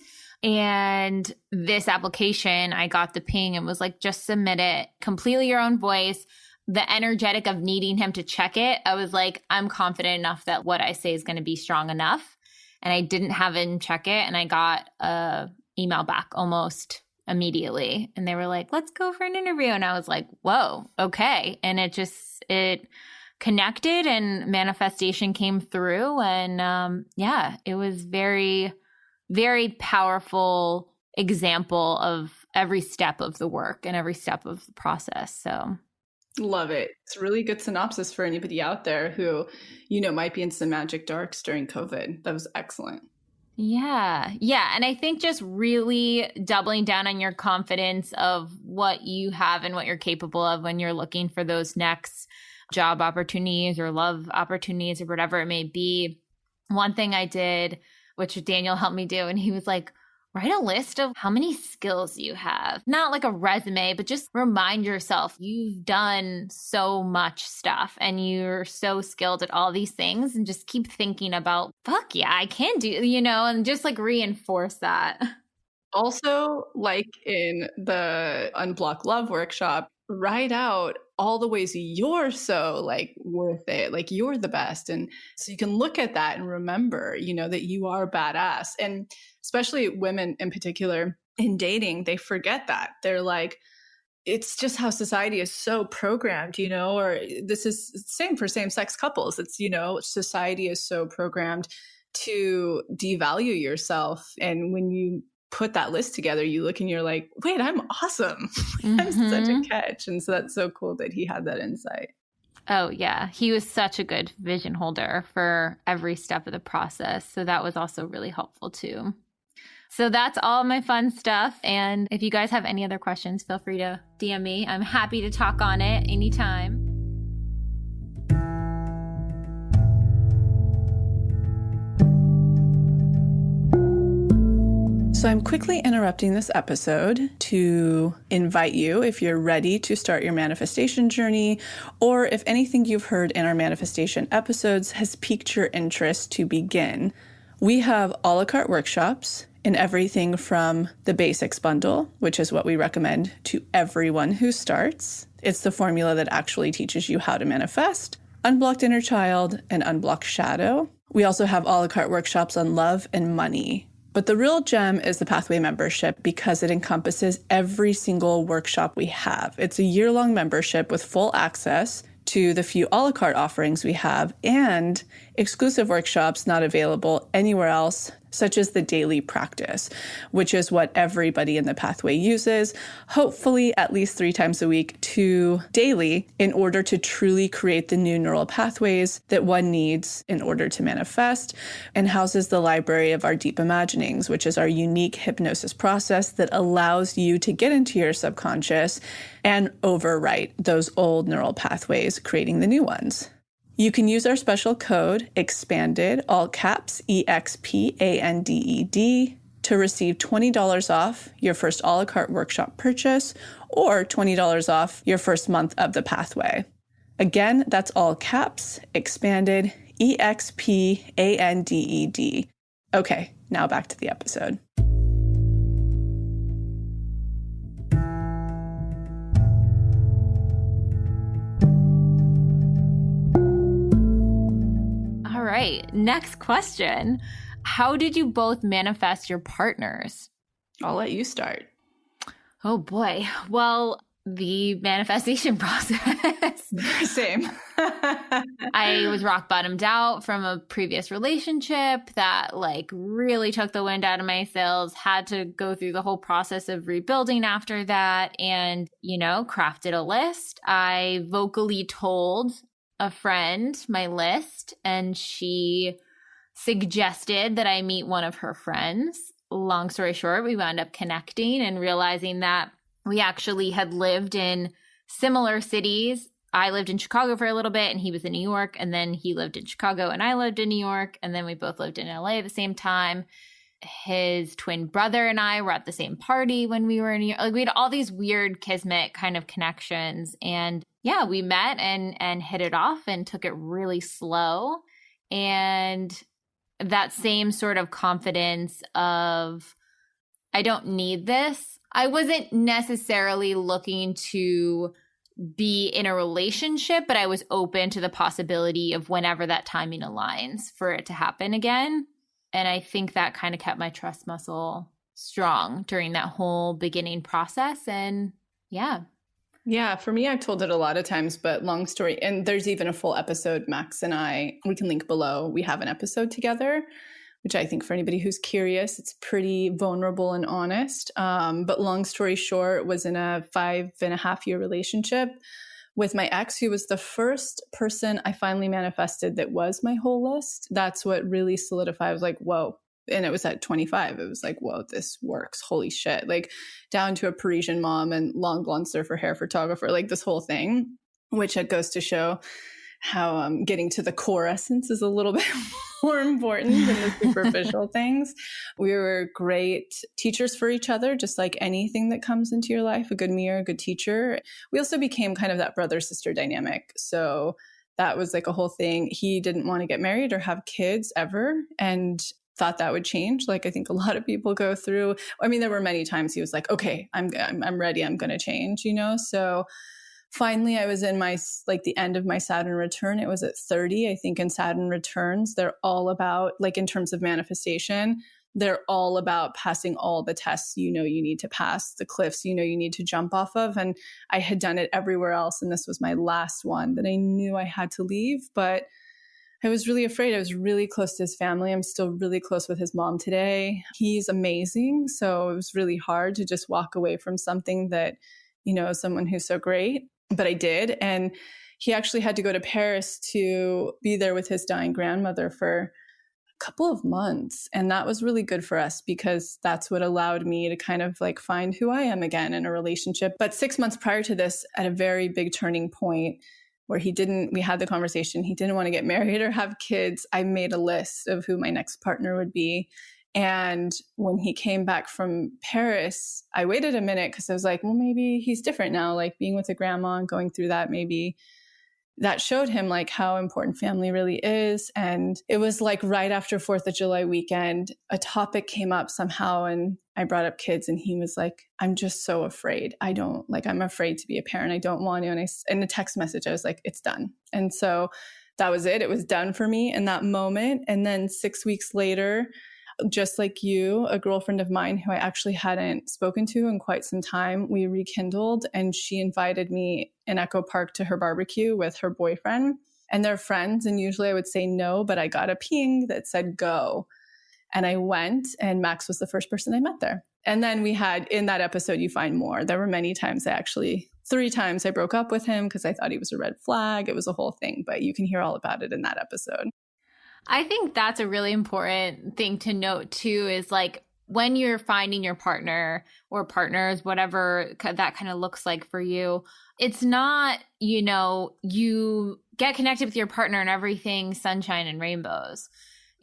And this application, I got the ping and was like, just submit it, completely your own voice. The energetic of needing him to check it, I was like, I'm confident enough that what I say is going to be strong enough. And I didn't have him check it. And I got a email back almost immediately. And they were like, let's go for an interview. And I was like, whoa, okay. And it connected and manifestation came through. And it was very, very powerful example of every step of the work and every step of the process. So love it. It's a really good synopsis for anybody out there who, might be in some magic darks during COVID. That was excellent. Yeah. And I think just really doubling down on your confidence of what you have and what you're capable of when you're looking for those next job opportunities or love opportunities or whatever it may be. One thing I did, which Daniel helped me do, and he was like, write a list of how many skills you have. Not like a resume, but just remind yourself you've done so much stuff and you're so skilled at all these things, and just keep thinking about, fuck yeah, I can do, and just like reinforce that. Also, like in the Unblock Love workshop, write out all the ways you're so like worth it, like you're the best. And so you can look at that and remember, that you are badass. And especially women in particular in dating, they forget that. They're like, it's just how society is so programmed, or this is same for same-sex couples. It's, society is so programmed to devalue yourself. And when you put that list together, you look and you're like, wait, I'm awesome. I'm such a catch. And so that's so cool that he had that insight. Oh, yeah. He was such a good vision holder for every step of the process. So that was also really helpful too. So that's all my fun stuff. And if you guys have any other questions, feel free to DM me. I'm happy to talk on it anytime. So I'm quickly interrupting this episode to invite you, if you're ready to start your manifestation journey, or if anything you've heard in our manifestation episodes has piqued your interest to begin. We have a la carte workshops in everything from the basics bundle, which is what we recommend to everyone who starts. It's the formula that actually teaches you how to manifest, unblocked inner child, and unblocked shadow. We also have a la carte workshops on love and money. But the real gem is the Pathway membership because it encompasses every single workshop we have. It's a year-long membership with full access to the few a la carte offerings we have and exclusive workshops not available anywhere else, such as the daily practice, which is what everybody in the Pathway uses, hopefully at least 3 times a week to daily, in order to truly create the new neural pathways that one needs in order to manifest, and houses the library of our deep imaginings, which is our unique hypnosis process that allows you to get into your subconscious and overwrite those old neural pathways, creating the new ones. You can use our special code EXPANDED, all caps, EXPANDED, to receive $20 off your first a la carte workshop purchase or $20 off your first month of the Pathway. Again, that's all caps, EXPANDED, EXPANDED. Okay, now back to the episode. All right, next question. How did you both manifest your partners? I'll let you start. Oh boy. Well, the manifestation process. Same. I was rock bottomed out from a previous relationship that like really took the wind out of my sails, had to go through the whole process of rebuilding after that and, crafted a list. I vocally told a friend my list, and she suggested that I meet one of her friends. Long story short, we wound up connecting and realizing that we actually had lived in similar cities. I lived in Chicago for a little bit and he was in New York, and then he lived in Chicago and I lived in New York, and then we both lived in LA at the same time. His twin brother and I were at the same party when we were in New York. Like, we had all these weird kismet kind of connections, and yeah, we met and hit it off and took it really slow. And that same sort of confidence of, I don't need this. I wasn't necessarily looking to be in a relationship, but I was open to the possibility of whenever that timing aligns for it to happen again. And I think that kind of kept my trust muscle strong during that whole beginning process. And yeah. Yeah, for me, I've told it a lot of times, but long story. And there's even a full episode, Max and I, we can link below. We have an episode together, which I think for anybody who's curious, it's pretty vulnerable and honest. But long story short, was in a 5.5-year relationship with my ex, who was the first person I finally manifested that was my whole list. That's what really solidified. I was like, whoa. And it was at 25. It was like, whoa, this works. Holy shit. Like, down to a Parisian mom and long blonde surfer hair photographer, like this whole thing, which it goes to show how getting to the core essence is a little bit more important than the superficial things. We were great teachers for each other, just like anything that comes into your life, a good mirror, a good teacher. We also became kind of that brother-sister dynamic. So that was like a whole thing. He didn't want to get married or have kids ever, and thought that would change. Like, I think a lot of people go through. I mean, there were many times he was like, okay, I'm ready. I'm going to change, you know? So finally I was in my, like, the end of my Saturn return. It was at 30. I think in Saturn returns, they're all about, like, in terms of manifestation, they're all about passing all the tests you know you need to pass, the cliffs you know you need to jump off of. And I had done it everywhere else. And this was my last one that I knew I had to leave. But I was really afraid. I was really close to his family. I'm still really close with his mom today. He's amazing. So it was really hard to just walk away from something that, you know, someone who's so great. But I did. And he actually had to go to Paris to be there with his dying grandmother for a couple of months. And that was really good for us, because that's what allowed me to kind of like find who I am again in a relationship. But 6 months prior to this, at a very big turning point, where we had the conversation, he didn't want to get married or have kids, I made a list of who my next partner would be. And when he came back from Paris, I waited a minute because I was like, well, maybe he's different now, like being with a grandma and going through that, maybe that showed him like how important family really is. And it was like right after 4th of July weekend, a topic came up somehow and I brought up kids, and he was like, I'm just so afraid. I'm afraid to be a parent. I don't want to. And in the text message, I was like, it's done. And so that was it. It was done for me in that moment. And then 6 weeks later, just like you, a girlfriend of mine who I actually hadn't spoken to in quite some time, we rekindled, and she invited me in Echo Park to her barbecue with her boyfriend and their friends. And usually I would say no, but I got a ping that said go. And I went, and Max was the first person I met there. And then we had, in that episode, you find more. There were many times 3 times I broke up with him because I thought he was a red flag. It was a whole thing, but you can hear all about it in that episode. I think that's a really important thing to note too, is like when you're finding your partner or partners, whatever that kind of looks like for you, it's not, you get connected with your partner and everything sunshine and rainbows.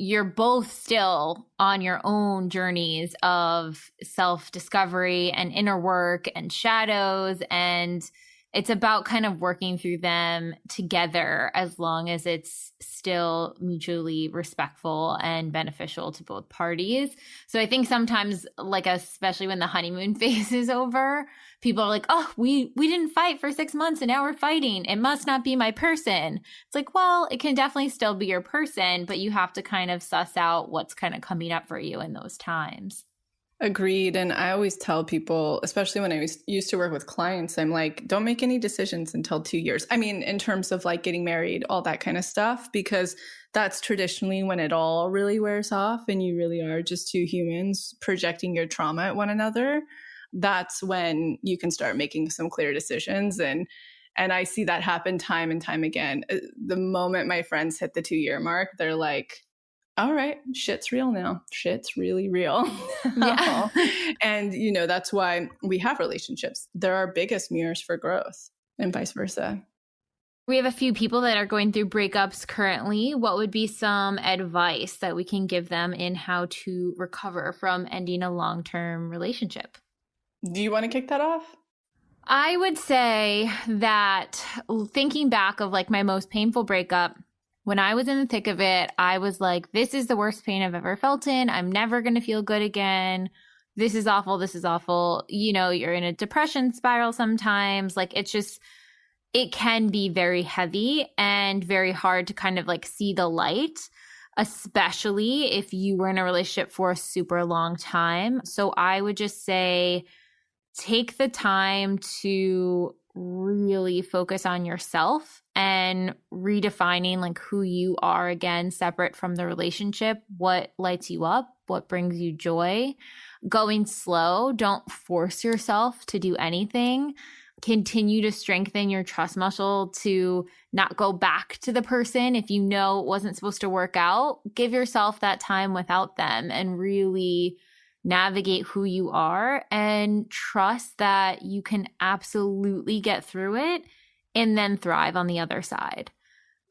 You're both still on your own journeys of self-discovery and inner work and shadows, and it's about kind of working through them together as long as it's still mutually respectful and beneficial to both parties. So I think sometimes, like, especially when the honeymoon phase is over, people are like, oh, we didn't fight for 6 months and now we're fighting. It must not be my person. It's like, well, it can definitely still be your person, but you have to kind of suss out what's kind of coming up for you in those times. Agreed. And I always tell people, especially when I used to work with clients, I'm like, don't make any decisions until 2 years. I mean, in terms of like getting married, all that kind of stuff, because that's traditionally when it all really wears off and you really are just two humans projecting your trauma at one another. That's when you can start making some clear decisions. And And I see that happen time and time again. The moment my friends hit the 2-year mark, they're like, all right, shit's real now. Shit's really real. Yeah. And, that's why we have relationships. They're our biggest mirrors for growth and vice versa. We have a few people that are going through breakups currently. What would be some advice that we can give them in how to recover from ending a long-term relationship? Do you want to kick that off? I would say that thinking back of like my most painful breakup, when I was in the thick of it, I was like, this is the worst pain I've ever felt in. I'm never going to feel good again. This is awful. This is awful. You're in a depression spiral sometimes. Like it can be very heavy and very hard to kind of like see the light, especially if you were in a relationship for a super long time. So I would just say, take the time to really focus on yourself and redefining like who you are again, separate from the relationship, what lights you up, what brings you joy. Going slow, don't force yourself to do anything. Continue to strengthen your trust muscle to not go back to the person if you know it wasn't supposed to work out. Give yourself that time without them and really navigate who you are and trust that you can absolutely get through it and then thrive on the other side.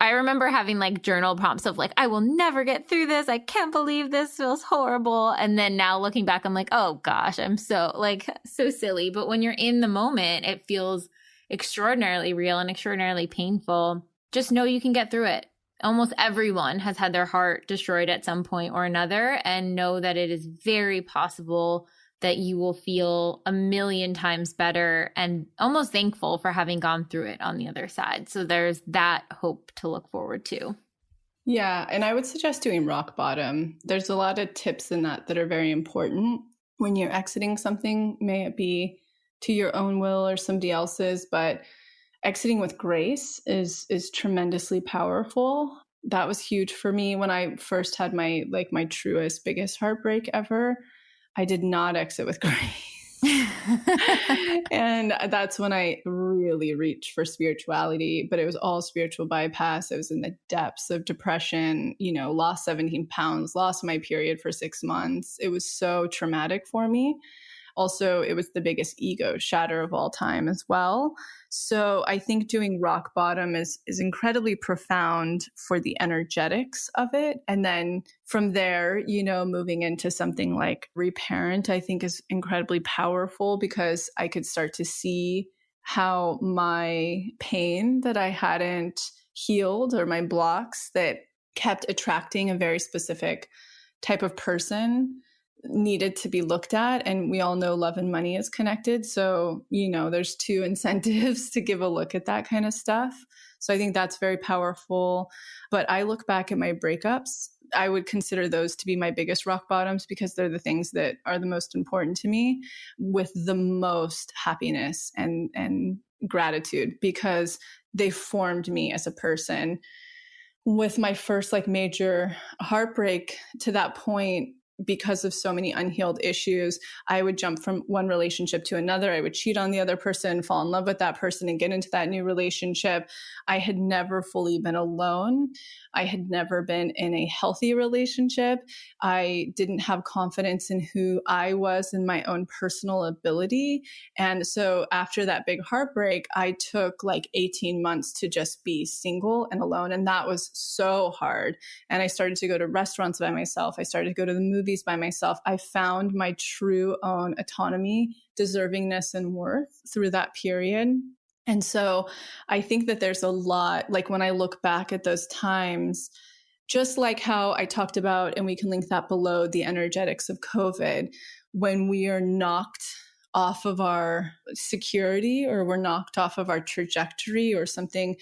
I remember having like journal prompts of like, I will never get through this. I can't believe this feels horrible. And then now looking back, I'm like, oh gosh, I'm so silly. But when you're in the moment, it feels extraordinarily real and extraordinarily painful. Just know you can get through it. Almost everyone has had their heart destroyed at some point or another, and know that it is very possible that you will feel a million times better and almost thankful for having gone through it on the other side. So there's that hope to look forward to. Yeah. And I would suggest doing rock bottom. There's a lot of tips in that are very important when you're exiting something, may it be to your own will or somebody else's, but exiting with grace is tremendously powerful. That was huge for me when I first had my truest, biggest heartbreak ever. I did not exit with grace. And that's when I really reached for spirituality, but it was all spiritual bypass. It was in the depths of depression, lost 17 pounds, lost my period for 6 months. It was so traumatic for me. Also, it was the biggest ego shatter of all time as well. So I think doing rock bottom is incredibly profound for the energetics of it. And then from there, moving into something like reparent, I think is incredibly powerful because I could start to see how my pain that I hadn't healed or my blocks that kept attracting a very specific type of person needed to be looked at. And we all know love and money is connected. So, there's two incentives to give a look at that kind of stuff. So I think that's very powerful. But I look back at my breakups, I would consider those to be my biggest rock bottoms because they're the things that are the most important to me with the most happiness and gratitude because they formed me as a person. With my first major heartbreak to that point, because of so many unhealed issues, I would jump from one relationship to another. I would cheat on the other person, fall in love with that person, and get into that new relationship. I had never fully been alone. I had never been in a healthy relationship. I didn't have confidence in who I was and my own personal ability. And so after that big heartbreak, I took 18 months to just be single and alone. And that was so hard. And I started to go to restaurants by myself. I started to go to the movies by myself. I found my true own autonomy, deservingness, and worth through that period. And so I think that there's a lot, when I look back at those times, just like how I talked about, and we can link that below, the energetics of COVID, when we are knocked off of our security or we're knocked off of our trajectory or something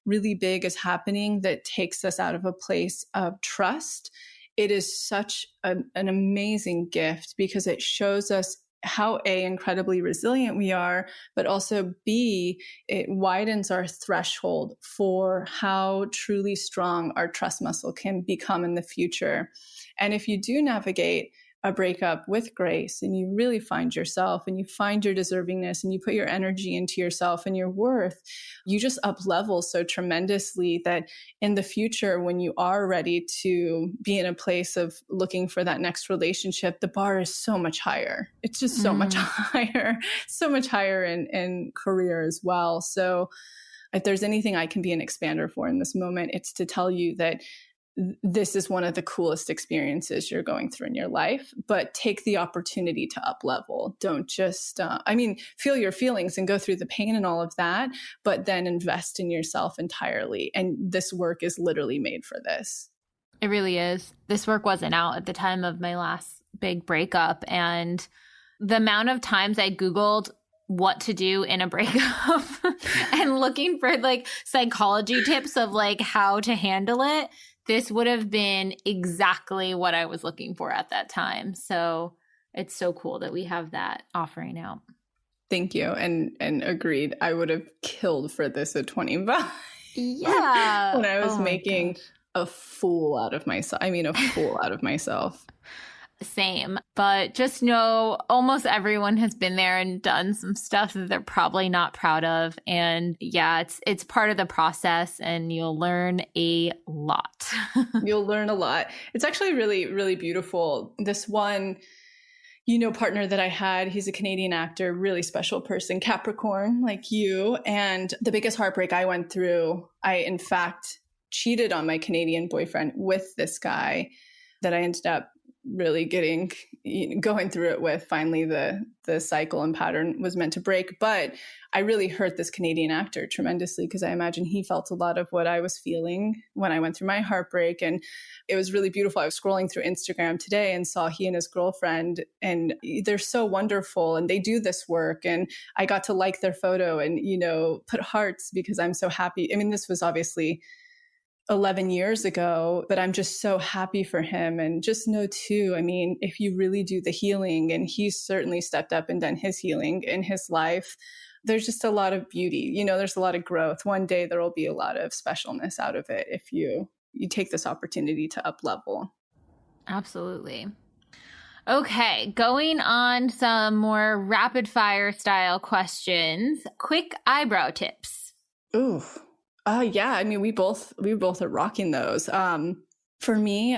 really big is happening that takes us out of a place of trust, it is such an amazing gift because it shows us how A, incredibly resilient we are, but also B, it widens our threshold for how truly strong our trust muscle can become in the future. And if you do navigate a breakup with grace and you really find yourself and you find your deservingness and you put your energy into yourself and your worth, you just up level so tremendously that in the future, when you are ready to be in a place of looking for that next relationship, the bar is so much higher. It's just so much higher, so much higher in career as well. So if there's anything I can be an expander for in this moment, it's to tell you that this is one of the coolest experiences you're going through in your life, but take the opportunity to up level. Don't just, feel your feelings and go through the pain and all of that, but then invest in yourself entirely. And this work is literally made for this. It really is. This work wasn't out at the time of my last big breakup. And the amount of times I Googled what to do in a breakup and looking for like psychology tips of like how to handle it, this would have been exactly what I was looking for at that time. So it's so cool that we have that offering out. Thank you. And agreed. I would have killed for this at 25. Yeah. When I was making a fool out of myself. A fool out of myself. Same. But just know almost everyone has been there and done some stuff that they're probably not proud of. And yeah, it's part of the process and you'll learn a lot. You'll learn a lot. It's actually really, really beautiful. This one, partner that I had, he's a Canadian actor, really special person, Capricorn, like you. And the biggest heartbreak I went through, I in fact cheated on my Canadian boyfriend with this guy that I ended up really going through it with. Finally, the cycle and pattern was meant to break. But I really hurt this Canadian actor tremendously because I imagine he felt a lot of what I was feeling when I went through my heartbreak. And it was really beautiful. I was scrolling through Instagram today and saw he and his girlfriend, and they're so wonderful and they do this work. And I got to like their photo and, put hearts because I'm so happy. This was obviously 11 years ago, but I'm just so happy for him. And just know too, if you really do the healing, and he's certainly stepped up and done his healing in his life, there's just a lot of beauty, there's a lot of growth. One day there will be a lot of specialness out of it if you take this opportunity to up level. Absolutely. Okay, going on some more rapid fire style questions. Quick eyebrow tips. Ooh. Yeah. We both are rocking those. For me,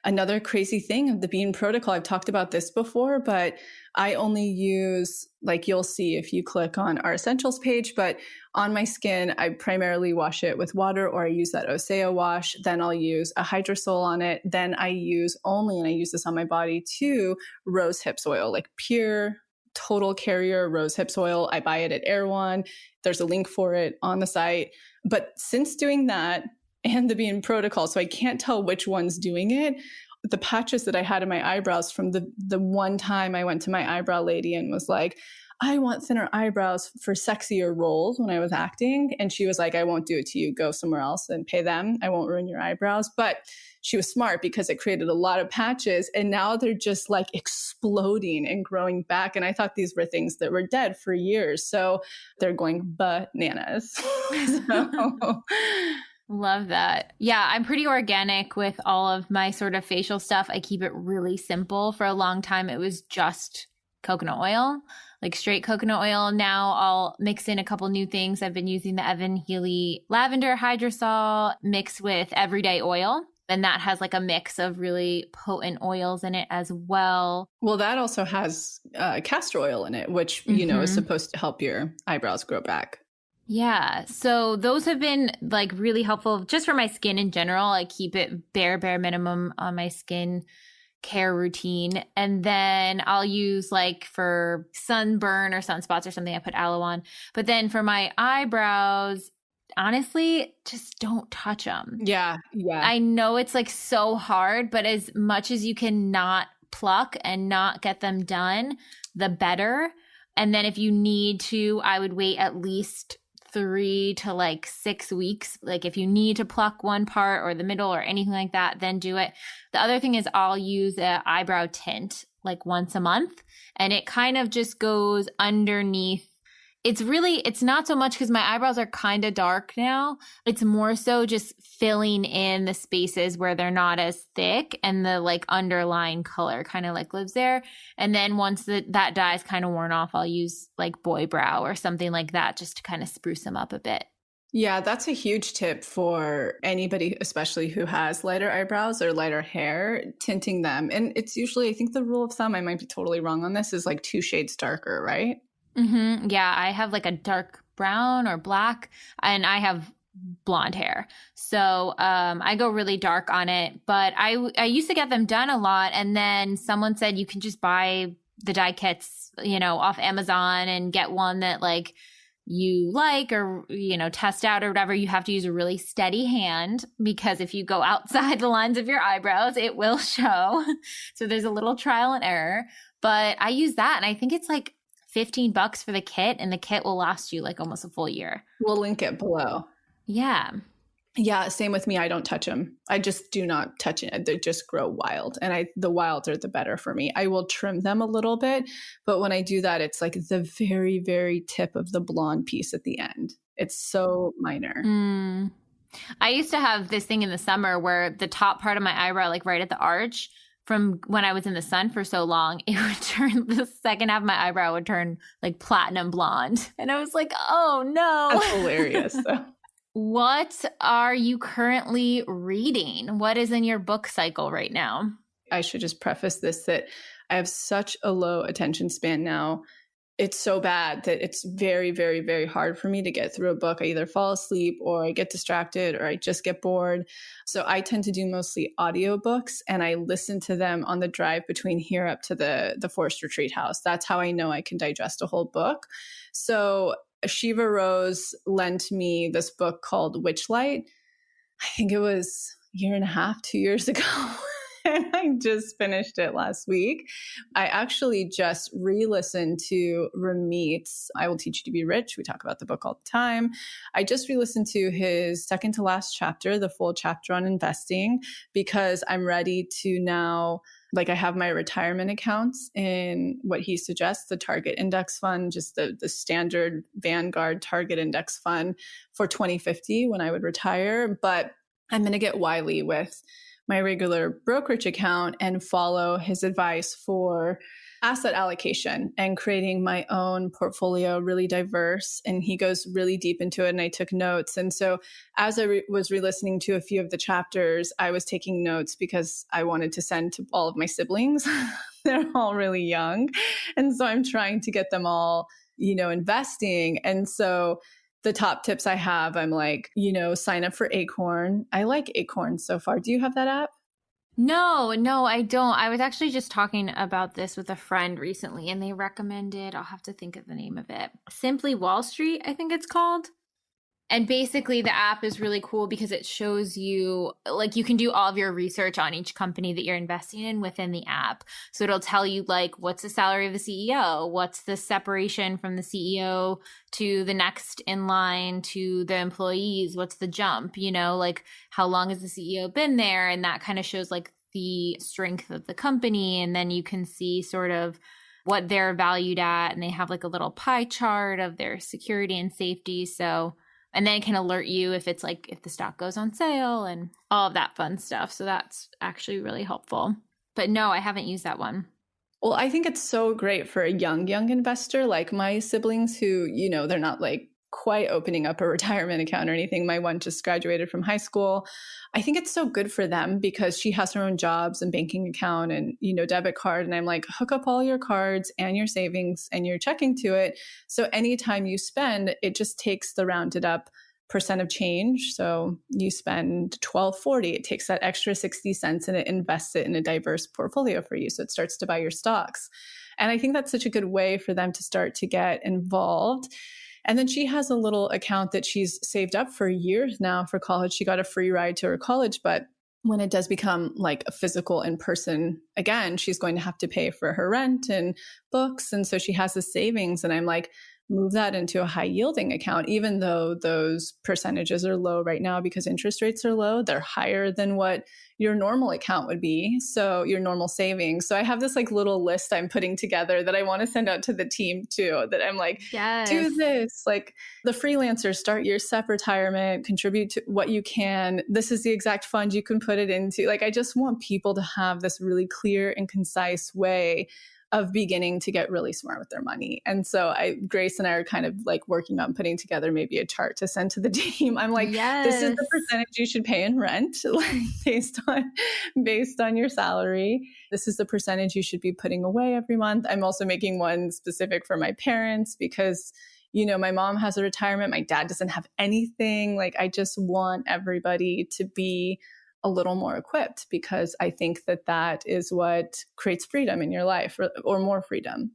another crazy thing of the Bean protocol, I've talked about this before, but I only use, like you'll see if you click on our essentials page, but on my skin, I primarily wash it with water, or I use that Oseo wash. Then I'll use a hydrosol on it. Then I use and I use this on my body too, rose hips oil, like pure total carrier rose hips oil. I buy it at Erewhon. There's a link for it on the site. But since doing that and the Bean protocol, so I can't tell which one's doing it, the patches that I had in my eyebrows from the one time I went to my eyebrow lady and was like, I want thinner eyebrows for sexier roles when I was acting. And she was like, I won't do it to you. Go somewhere else and pay them. I won't ruin your eyebrows. But she was smart because it created a lot of patches. And now they're just like exploding and growing back. And I thought these were things that were dead for years. So they're going bananas. Love that. Yeah, I'm pretty organic with all of my sort of facial stuff. I keep it really simple. For a long time, it was just coconut oil, like straight coconut oil. Now I'll mix in a couple new things. I've been using the Evan Healy lavender hydrosol mixed with everyday oil. And that has like a mix of really potent oils in it as well. Well, that also has castor oil in it, which, is supposed to help your eyebrows grow back. Yeah. So those have been like really helpful just for my skin in general. I keep it bare minimum on my skin care routine. And then I'll use like for sunburn or sunspots or something, I put aloe on. But then for my eyebrows, honestly, just don't touch them. Yeah. I know it's like so hard, but as much as you can not pluck and not get them done, the better. And then if you need to, I would wait at least 3 to like 6 weeks. Like if you need to pluck one part or the middle or anything like that, then do it. The other thing is I'll use an eyebrow tint like once a month, and it kind of just goes underneath. It's not so much because my eyebrows are kind of dark now. It's more so just filling in the spaces where they're not as thick and the like underlying color kind of like lives there. And then once that dye is kind of worn off, I'll use like boy brow or something like that just to kind of spruce them up a bit. Yeah, that's a huge tip for anybody, especially who has lighter eyebrows or lighter hair, tinting them. And it's usually, I think the rule of thumb, I might be totally wrong on this, is like 2 shades darker, right? Mm-hmm. Yeah, I have like a dark brown or black, and I have blonde hair. So I go really dark on it. But I used to get them done a lot, and then someone said you can just buy the dye kits, off Amazon and get one that like you like or, test out or whatever. You have to use a really steady hand because if you go outside the lines of your eyebrows, it will show. So there's a little trial and error. But I use that, and I think it's like $15 for the kit, and the kit will last you like almost a full year. We'll link it below. Yeah. Yeah, same with me. I don't touch them. I just do not touch it. They just grow wild. And the wilder, the better for me. I will trim them a little bit. But when I do that, it's like the very, very tip of the blonde piece at the end. It's so minor. I used to have this thing in the summer where the top part of my eyebrow, like right at the arch, from when I was in the sun for so long, it would turn, the second half of my eyebrow would turn like platinum blonde. And I was like, oh no. That's hilarious though. What are you currently reading? What is in your book cycle right now? I should just preface this that I have such a low attention span now. It's so bad that it's very, very, very hard for me to get through a book. I either fall asleep or I get distracted or I just get bored. So I tend to do mostly audiobooks, and I listen to them on the drive between here up to the Forest Retreat House. That's how I know I can digest a whole book. So Shiva Rose lent me this book called Witchlight. I think it was a year and a half, 2 years ago. And I just finished it last week. I actually just re-listened to Ramit's I Will Teach You to Be Rich. We talk about the book all the time. I just re-listened to his second to last chapter, the full chapter on investing, because I'm ready to now, like I have my retirement accounts in what he suggests, the Target Index Fund, just the standard Vanguard Target Index Fund for 2050 when I would retire. But I'm going to get wily with my regular brokerage account and follow his advice for asset allocation and creating my own portfolio, really diverse. And he goes really deep into it, and I took notes. And so as I was re-listening to a few of the chapters, I was taking notes because I wanted to send to all of my siblings. They're all really young. And so I'm trying to get them all, investing. And so the top tips I have, I'm like, sign up for Acorn. I like Acorn so far. Do you have that app? No, I don't. I was actually just talking about this with a friend recently, and they recommended, I'll have to think of the name of it, Simply Wall Street, I think it's called. And basically the app is really cool because it shows you, like, you can do all of your research on each company that you're investing in within the app. So it'll tell you, like, what's the salary of the CEO? What's the separation from the CEO to the next in line to the employees? What's the jump? Like, how long has the CEO been there? And that kind of shows, like, the strength of the company. And then you can see sort of what they're valued at. And they have, like, a little pie chart of their security and safety. And then it can alert you if it's like if the stock goes on sale and all of that fun stuff. So that's actually really helpful. But no, I haven't used that one. Well, I think it's so great for a young investor like my siblings who, they're not like quite opening up a retirement account or anything. My one just graduated from high school. I think it's so good for them because she has her own jobs and banking account and, debit card. And I'm like, hook up all your cards and your savings and your checking to it. So anytime you spend, it just takes the rounded up percent of change. So you spend $12.40, it takes that extra 60 cents and it invests it in a diverse portfolio for you. So it starts to buy your stocks. And I think that's such a good way for them to start to get involved. And then she has a little account that she's saved up for years now for college. She got a free ride to her college, but when it does become like a physical in person again, she's going to have to pay for her rent and books. And so she has the savings. And I'm like, move that into a high yielding account, even though those percentages are low right now because interest rates are low. They're higher than what your normal account would be. So your normal savings. So I have this like little list I'm putting together that I want to send out to the team too, that I'm like, Yes. do this, like the freelancers, start your SEP retirement, contribute to what you can. This is the exact fund you can put it into. Like, I just want people to have this really clear and concise way of beginning to get really smart with their money. And so Grace and I are kind of like working on putting together maybe a chart to send to the team. I'm like, this is the percentage you should pay in rent, like based on your salary. This is the percentage you should be putting away every month. I'm also making one specific for my parents because, you know, my mom has a retirement. My dad doesn't have anything. Like, I just want everybody to be a little more equipped, because I think that is what creates freedom in your life, or more freedom.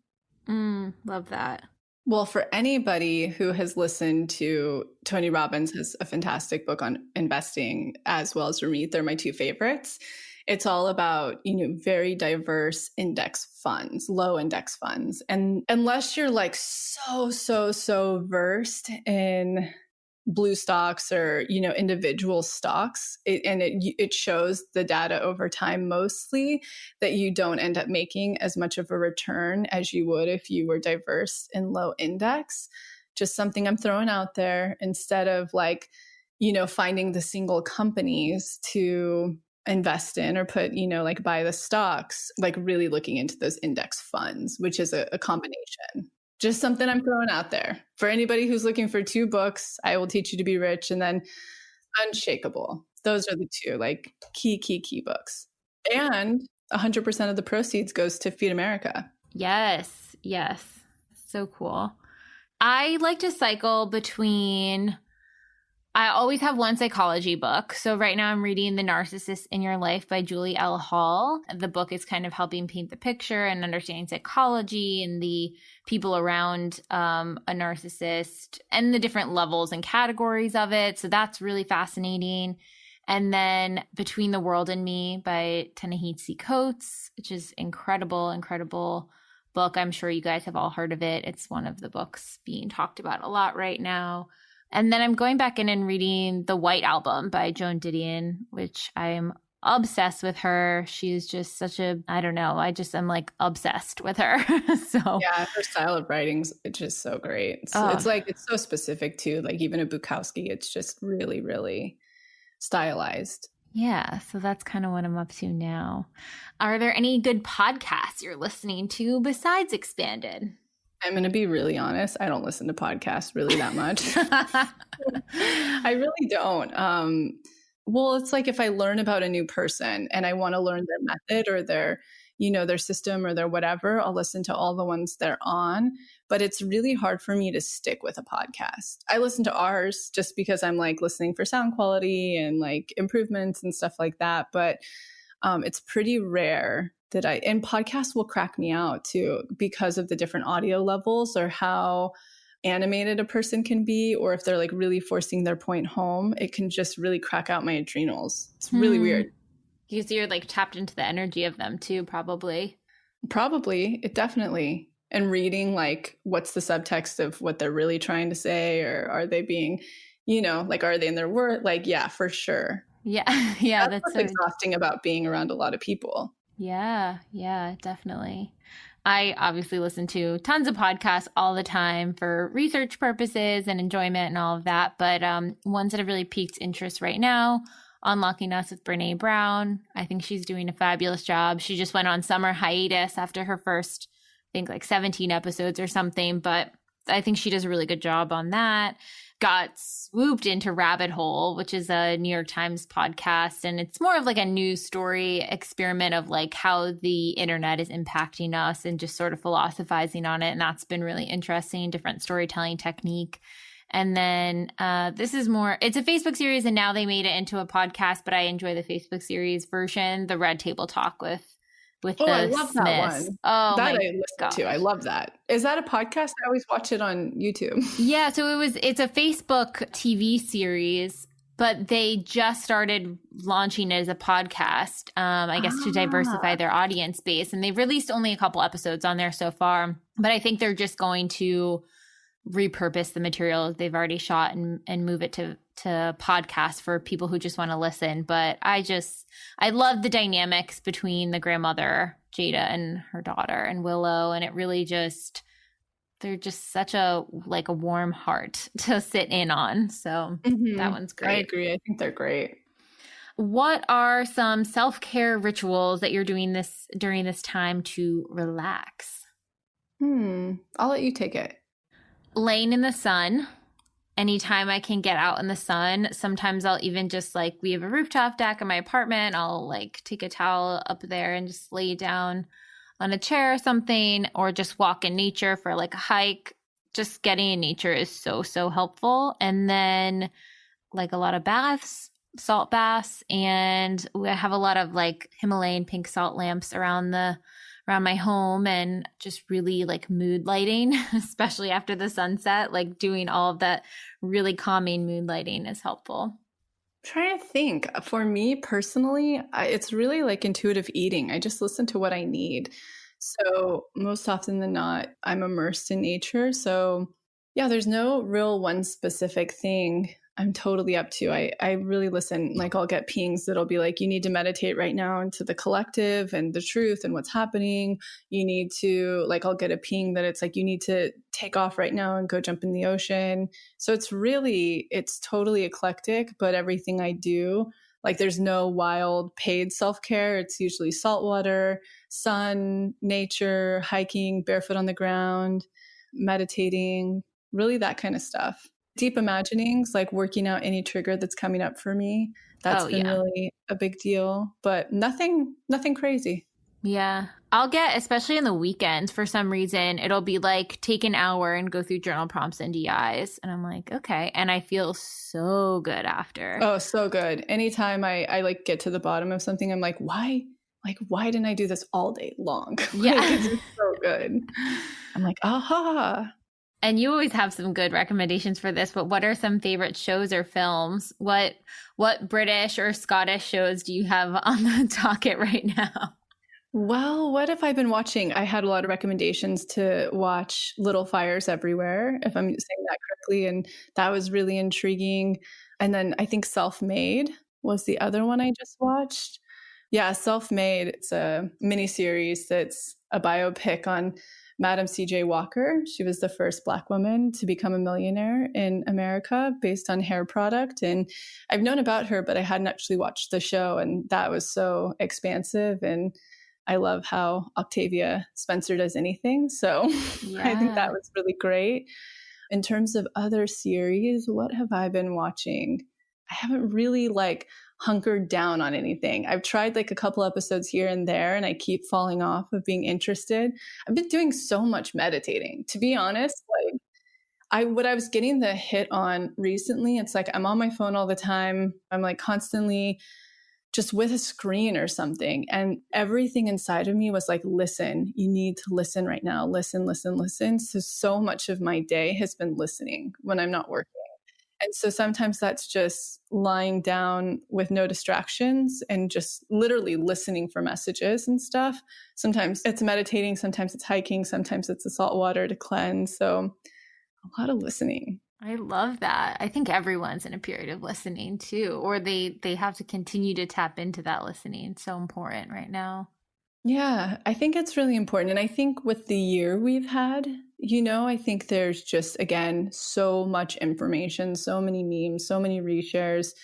Love that. Well, for anybody who has listened to Tony Robbins, has a fantastic book on investing, as well as Ramit. They're my two favorites. It's all about, you know, very diverse index funds, low index funds. And unless you're like so versed in blue stocks or, you know, individual stocks, it shows the data over time mostly that you don't end up making as much of a return as you would if you were diverse in low index. Just something I'm throwing out there, instead of like, you know, finding the single companies to invest in or put, you know, like buy the stocks, like really looking into those index funds, which is a combination. Just something I'm throwing out there. For anybody who's looking for 2 books, I Will Teach You to Be Rich, and then Unshakable. Those are the 2 like key books. And 100% of the proceeds goes to Feed America. Yes. So cool. I like to cycle between, I always have one psychology book. So right now I'm reading The Narcissist in Your Life by Julie L. Hall. The book is kind of helping paint the picture and understanding psychology and the people around a narcissist and the different levels and categories of it. So that's really fascinating. And then Between the World and Me by Ta-Nehisi Coates, which is incredible book. I'm sure you guys have all heard of it. It's one of the books being talked about a lot right now. And then I'm going back in and reading The White Album by Joan Didion, which I'm obsessed with her. She's just such a, I don't know, I'm like obsessed with her. So yeah, her style of writing's just so great. It's like, it's so specific too. Like even a Bukowski, it's just really, really stylized. Yeah, so that's kind of what I'm up to now. Are there any good podcasts you're listening to besides Expanded? I'm going to be really honest. I don't listen to podcasts really that much. I really don't. Well, it's like if I learn about a new person and I want to learn their method or their, you know, their system or their whatever, I'll listen to all the ones they're on. But it's really hard for me to stick with a podcast. I listen to ours just because I'm like listening for sound quality and like improvements and stuff like that. But it's pretty rare that and podcasts will crack me out too, because of the different audio levels or how animated a person can be, or if they're like really forcing their point home, it can just really crack out my adrenals. It's really weird. Because you're like tapped into the energy of them too, probably. It definitely. And reading like what's the subtext of what they're really trying to say, or are they being, you know, like are they in their word? Like, yeah, for sure. Yeah. That's what's exhausting about being around a lot of people. Yeah, definitely. I obviously listen to tons of podcasts all the time for research purposes and enjoyment and all of that. But ones that have really piqued interest right now, Unlocking Us with Brene Brown. I think she's doing a fabulous job. She just went on summer hiatus after her first, I think like 17 episodes or something. But I think she does a really good job on that. Got swooped into Rabbit Hole, which is a New York Times podcast. And it's more of like a news story experiment of like how the internet is impacting us and just sort of philosophizing on it. And that's been really interesting, different storytelling technique. And then this is more, it's a Facebook series and now they made it into a podcast, but I enjoy the Facebook series version, the Red Table Talk with the I love Smiths. that one. Oh, that I listen to. I love that. Is that a podcast? I always watch it on YouTube. Yeah, so it's a Facebook TV series, but they just started launching it as a podcast, I guess to diversify their audience base. And they've released only a couple episodes on there so far, but I think they're just going to repurpose the material they've already shot and move it to podcasts for people who just want to listen. But I love the dynamics between the grandmother, Jada, and her daughter and Willow. And it really they're just such a warm heart to sit in on. So that one's great. I agree. I think they're great. What are some self-care rituals that you're doing during this time to relax? I'll let you take it. Laying in the sun. Anytime I can get out in the sun. Sometimes I'll even just we have a rooftop deck in my apartment. I'll take a towel up there and just lay down on a chair or something, or just walk in nature for a hike. Just getting in nature is so, so helpful. And then a lot of baths, salt baths, and we have a lot of Himalayan pink salt lamps around my home, and just really mood lighting, especially after the sunset. Doing all of that really calming mood lighting is helpful. I'm trying to think. For me personally, it's really intuitive eating. I just listen to what I need. So most often than not, I'm immersed in nature. So yeah, there's no real one specific thing I'm totally up to. I really listen. I'll get pings that'll be you need to meditate right now into the collective and the truth and what's happening. You need to, I'll get a ping that it's you need to take off right now and go jump in the ocean. So it's totally eclectic, but everything I do, there's no wild paid self-care. It's usually saltwater, sun, nature, hiking, barefoot on the ground, meditating, really that kind of stuff. Deep imaginings, working out any trigger that's coming up for me. That's been really a big deal, but nothing crazy. Yeah. I'll get, especially in the weekends, for some reason, it'll be take an hour and go through journal prompts and DIs. And I'm okay. And I feel so good after. Oh, so good. Anytime I get to the bottom of something, I'm why? Why didn't I do this all day long? Yeah. It's so good. I'm aha. And you always have some good recommendations for this, but what are some favorite shows or films? What British or Scottish shows do you have on the docket right now? Well, what have I been watching? I had a lot of recommendations to watch Little Fires Everywhere, if I'm saying that correctly, and that was really intriguing. And then I think Self-Made was the other one I just watched. Yeah, Self-Made, it's a miniseries that's a biopic on Madam C.J. Walker. She was the first Black woman to become a millionaire in America based on hair product. And I've known about her, but I hadn't actually watched the show. And that was so expansive. And I love how Octavia Spencer does anything. So yeah. I think that was really great. In terms of other series, what have I been watching? I haven't really hunkered down on anything. I've tried a couple episodes here and there, and I keep falling off of being interested. I've been doing so much meditating, to be honest. What I was getting the hit on recently, it's I'm on my phone all the time. I'm constantly just with a screen or something. And everything inside of me was listen, you need to listen right now. Listen, listen, listen. So much of my day has been listening when I'm not working. And so sometimes that's just lying down with no distractions and just literally listening for messages and stuff. Sometimes it's meditating, sometimes it's hiking, sometimes it's the salt water to cleanse. So a lot of listening. I love that. I think everyone's in a period of listening too, or they have to continue to tap into that listening. It's so important right now. Yeah, I think it's really important. And I think with the year we've had, I think there's just, again, so much information, so many memes, so many reshares,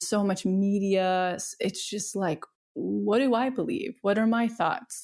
so much media. It's just what do I believe? What are my thoughts?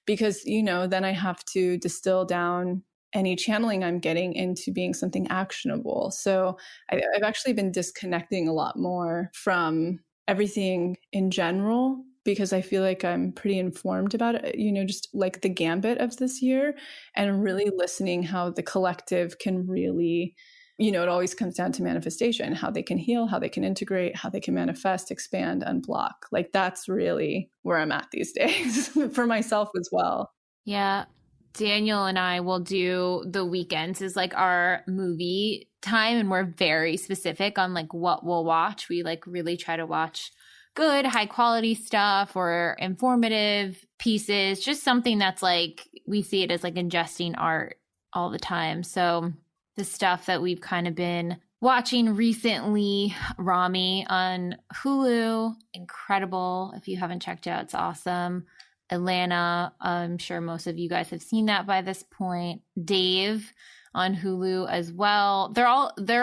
Because, then I have to distill down any channeling I'm getting into being something actionable. So I've actually been disconnecting a lot more from everything in general, because I feel I'm pretty informed about it, just the gambit of this year, and really listening how the collective can really, it always comes down to manifestation, how they can heal, how they can integrate, how they can manifest, expand, unblock. That's really where I'm at these days for myself as well. Yeah. Daniel and I will do the weekends is our movie time, and we're very specific on what we'll watch. We really try to watch good, high quality stuff or informative pieces, just something that's we see it as ingesting art all the time. So the stuff that we've kind of been watching recently. Rami on Hulu, incredible. If you haven't checked it out, it's awesome. Atlanta, I'm sure most of you guys have seen that by this point. Dave on Hulu as well. They're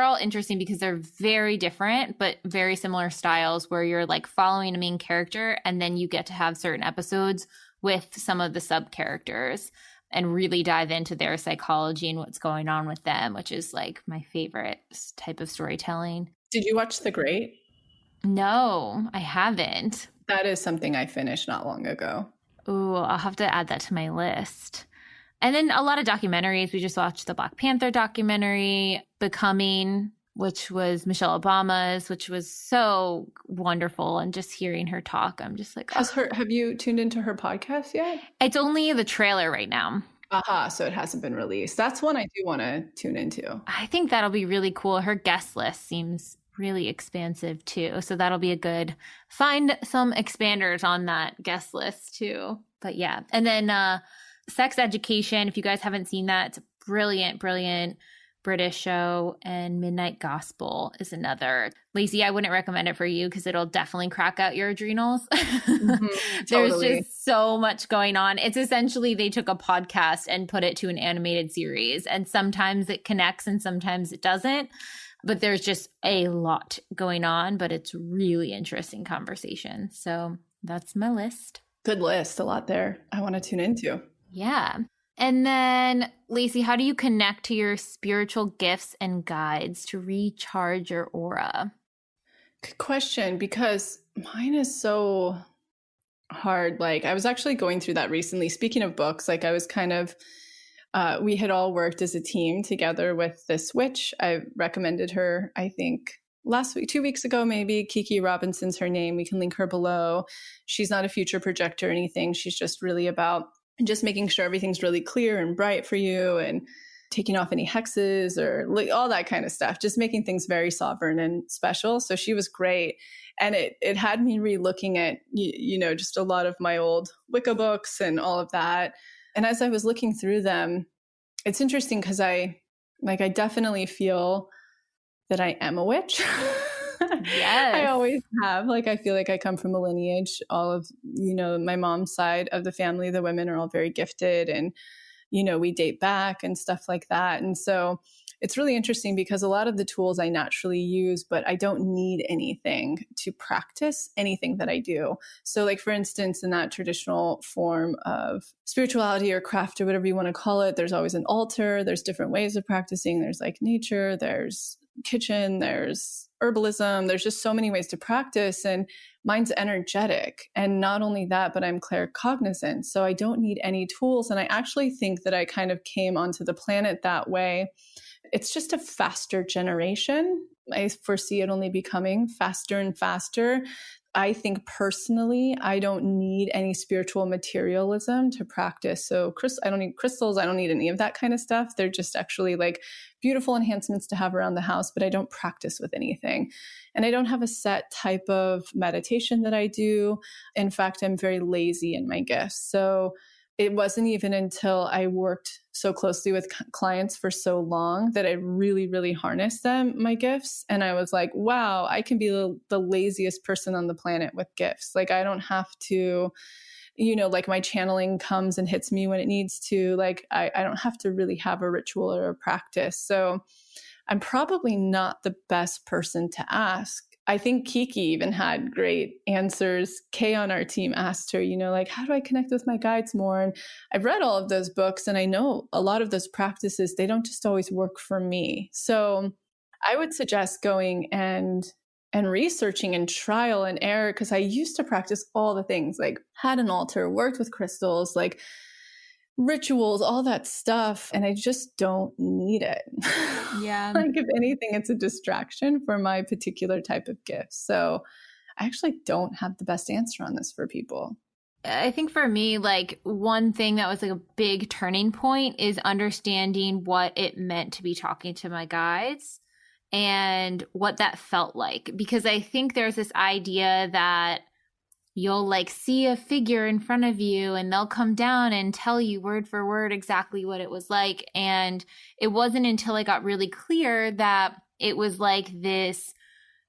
all interesting because they're very different but very similar styles, where you're like following a main character and then you get to have certain episodes with some of the sub characters and really dive into their psychology and what's going on with them, which is like my favorite type of storytelling. Did you watch The Great? No, I haven't. That is something I finished not long ago. Ooh, I'll have to add that to my list. And then a lot of documentaries. We just watched the Black Panther documentary, Becoming, which was Michelle Obama's, which was so wonderful. And just hearing her talk, I'm just like, oh. Have you tuned into her podcast yet? It's only the trailer right now. So it hasn't been released. That's one I do want to tune into. I think that'll be really cool. Her guest list seems really expansive too. So that'll be a good, find some expanders on that guest list too. But yeah. And then Sex Education, if you guys haven't seen that, it's a brilliant British show. And Midnight Gospel is another. Lacy, I wouldn't recommend it for you because it'll definitely crack out your adrenals. There's just so much going on. It's essentially they took a podcast and put it to an animated series, and sometimes it connects and sometimes it doesn't. But there's just a lot going on, but it's really interesting conversation. So that's my list. Good list. A lot there I want to tune into. Yeah. And then, Lacy, how do you connect to your spiritual gifts and guides to recharge your aura? Good question, because mine is so hard. Like, I was actually going through that recently. Speaking of books, like I was kind of, we had all worked as a team together with this witch. I recommended her, I think, last week, 2 weeks ago, maybe. Kiki Robinson's her name. We can link her below. She's not a future projector or anything. She's just really about just making sure everything's really clear and bright for you and taking off any hexes or all that kind of stuff, just making things very sovereign and special. So she was great. And it had me re-looking at, just a lot of my old Wicca books and all of that. And as I was looking through them, it's interesting because I definitely feel that I am a witch. Yes. I always have. Like, I feel like I come from a lineage. All of, my mom's side of the family, the women are all very gifted and, we date back and stuff like that. And so it's really interesting because a lot of the tools I naturally use, but I don't need anything to practice anything that I do. So like, for instance, in that traditional form of spirituality or craft or whatever you want to call it, there's always an altar. There's different ways of practicing. There's like nature, there's kitchen, there's herbalism. There's just so many ways to practice, and mine's energetic. And not only that, but I'm claircognizant. So I don't need any tools. And I actually think that I kind of came onto the planet that way. It's just a faster generation. I foresee it only becoming faster and faster. I think personally, I don't need any spiritual materialism to practice. So I don't need crystals. I don't need any of that kind of stuff. They're just actually like beautiful enhancements to have around the house, but I don't practice with anything. And I don't have a set type of meditation that I do. In fact, I'm very lazy in my gifts. So it wasn't even until I worked so closely with clients for so long that I really, really harnessed my gifts. And I was like, wow, I can be the laziest person on the planet with gifts. Like, I don't have to, like my channeling comes and hits me when it needs to. Like, I don't have to really have a ritual or a practice. So I'm probably not the best person to ask. I think Kiki even had great answers. Kay on our team asked her, like, how do I connect with my guides more? And I've read all of those books, and I know a lot of those practices, they don't just always work for me. So I would suggest going and researching and trial and error, because I used to practice all the things, like had an altar, worked with crystals, like rituals, all that stuff. And I just don't need it. Yeah. Like, if anything, it's a distraction for my particular type of gift. So I actually don't have the best answer on this for people. I think for me, like, one thing that was like a big turning point is understanding what it meant to be talking to my guides and what that felt like. Because I think there's this idea that you'll like see a figure in front of you and they'll come down and tell you word for word exactly what it was like. And it wasn't until I got really clear that it was like this,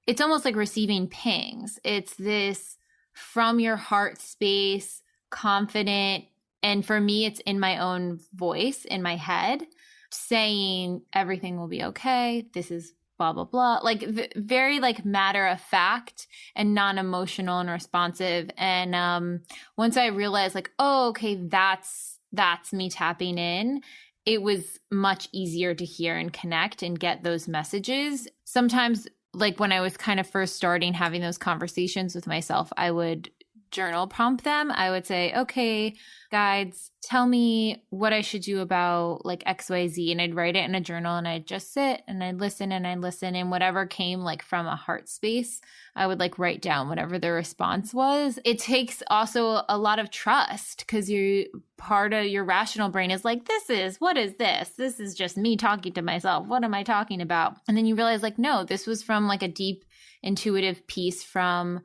it's almost like receiving pings. It's this from your heart space, confident. And for me, it's in my own voice, in my head, saying everything will be okay. This is blah, blah, blah. Like very like matter of fact and non-emotional and responsive. And once I realized like, oh, okay, that's me tapping in, it was much easier to hear and connect and get those messages. Sometimes like when I was kind of first starting having those conversations with myself, I would journal prompt them. I would say, okay, guides, tell me what I should do about like XYZ. And I'd write it in a journal and I'd just sit and I'd listen and whatever came like from a heart space, I would like write down whatever the response was. It takes also a lot of trust because you part of your rational brain is like, what is this? This is just me talking to myself. What am I talking about? And then you realize like, no, this was from like a deep intuitive piece from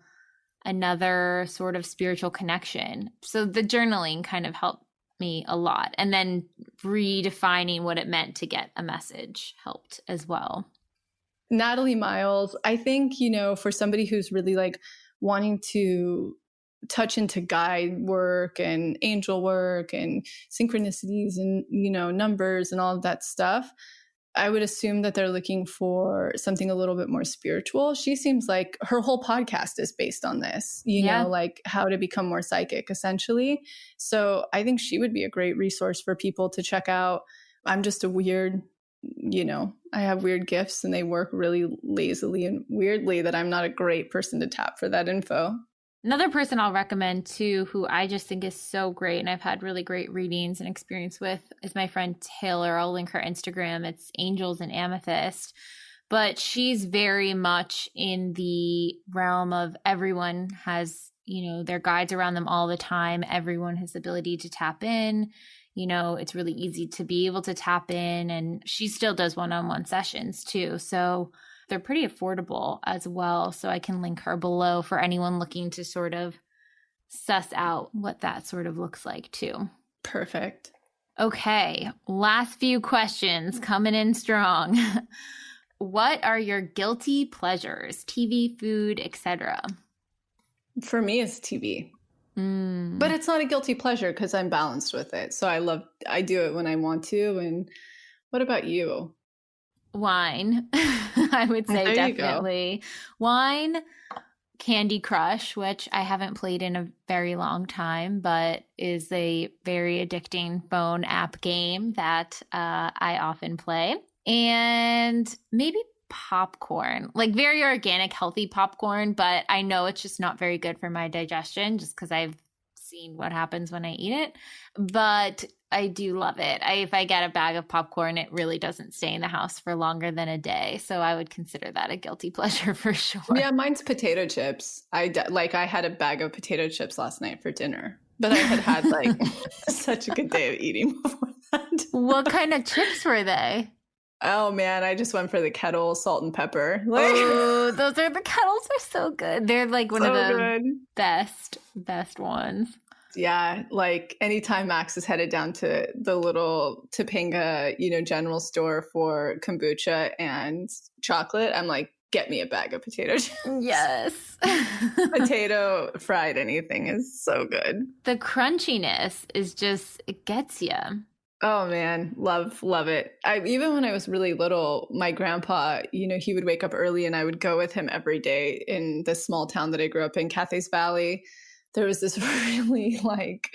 another sort of spiritual connection. So the journaling kind of helped me a lot. And then redefining what it meant to get a message helped as well. Natalie Miles, I think, you know, for somebody who's really like wanting to touch into guide work and angel work and synchronicities and, you know, numbers and all of that stuff, I would assume that they're looking for something a little bit more spiritual. She seems like her whole podcast is based on this, you know, like how to become more psychic, essentially. So I think she would be a great resource for people to check out. I'm just a weird, you know, I have weird gifts and they work really lazily and weirdly that I'm not a great person to tap for that info. Another person I'll recommend too, who I just think is so great and I've had really great readings and experience with, is my friend Taylor. I'll link her Instagram. It's Angels and Amethyst. But she's very much in the realm of everyone has, you know, their guides around them all the time. Everyone has the ability to tap in. You know, it's really easy to be able to tap in. And she still does one-on-one sessions too. So they're pretty affordable as well. So I can link her below for anyone looking to sort of suss out what that sort of looks like too. Perfect. Okay. Last few questions coming in strong. What are your guilty pleasures? TV, food, etc. For me, it's TV. But it's not a guilty pleasure because I'm balanced with it. So I do it when I want to. And what about you? Wine, I would say definitely. Wine, Candy Crush, which I haven't played in a very long time, but is a very addicting phone app game that I often play. And maybe popcorn, like very organic, healthy popcorn, but I know it's just not very good for my digestion just because I've seen what happens when I eat it. But I do love it. If I get a bag of popcorn, it really doesn't stay in the house for longer than a day. So I would consider that a guilty pleasure for sure. Yeah, mine's potato chips. I had a bag of potato chips last night for dinner, but I had like such a good day of eating before that. What kind of chips were they? Oh man, I just went for the Kettle salt and pepper. Oh, the Kettles are so good. They're like one of the good. best ones. Yeah, like anytime Max is headed down to the little Topanga, you know, general store for kombucha and chocolate, I'm like, get me a bag of potato chips. Yes. Potato fried anything is so good. The crunchiness is just, it gets you. Oh man, love it. Even when I was really little, my grandpa, you know, he would wake up early and I would go with him every day in this small town that I grew up in, Cathays Valley. There was this really like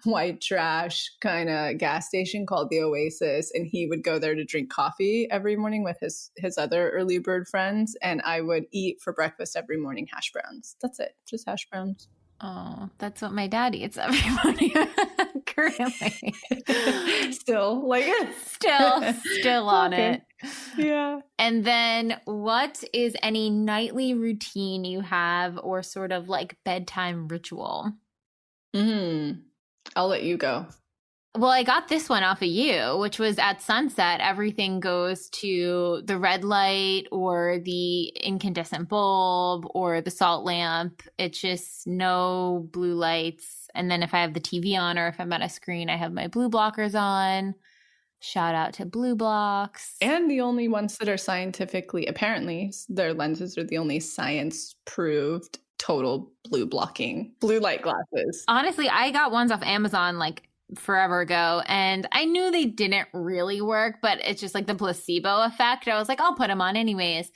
white trash kind of gas station called the Oasis, and he would go there to drink coffee every morning with his other early bird friends, and I would eat for breakfast every morning hash browns. That's it, just hash browns. Oh, that's what my dad eats every morning. Currently. Still on it. Yeah. And then what is any nightly routine you have or sort of like bedtime ritual? I'll let you go. Well, I got this one off of you, which was at sunset, everything goes to the red light or the incandescent bulb or the salt lamp. It's just no blue lights. And then if I have the TV on or if I'm at a screen, I have my blue blockers on. Shout out to Blue Blocks. And the only ones that are scientifically, apparently, their lenses are the only science proved total blue blocking blue light glasses. Honestly, I got ones off Amazon like forever ago and I knew they didn't really work, but it's just like the placebo effect. I was like, I'll put them on anyways.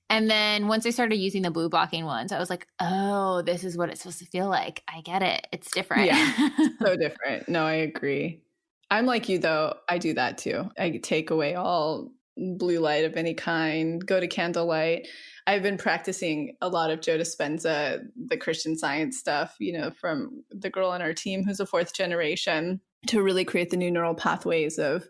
And then once I started using the blue blocking ones, I was like, oh, this is what it's supposed to feel like. I get it. It's different. Yeah, so different. No, I agree. I'm like you, though. I do that too. I take away all blue light of any kind, go to candlelight. I've been practicing a lot of Joe Dispenza, the Christian Science stuff, from the girl on our team who's a fourth generation, to really create the new neural pathways of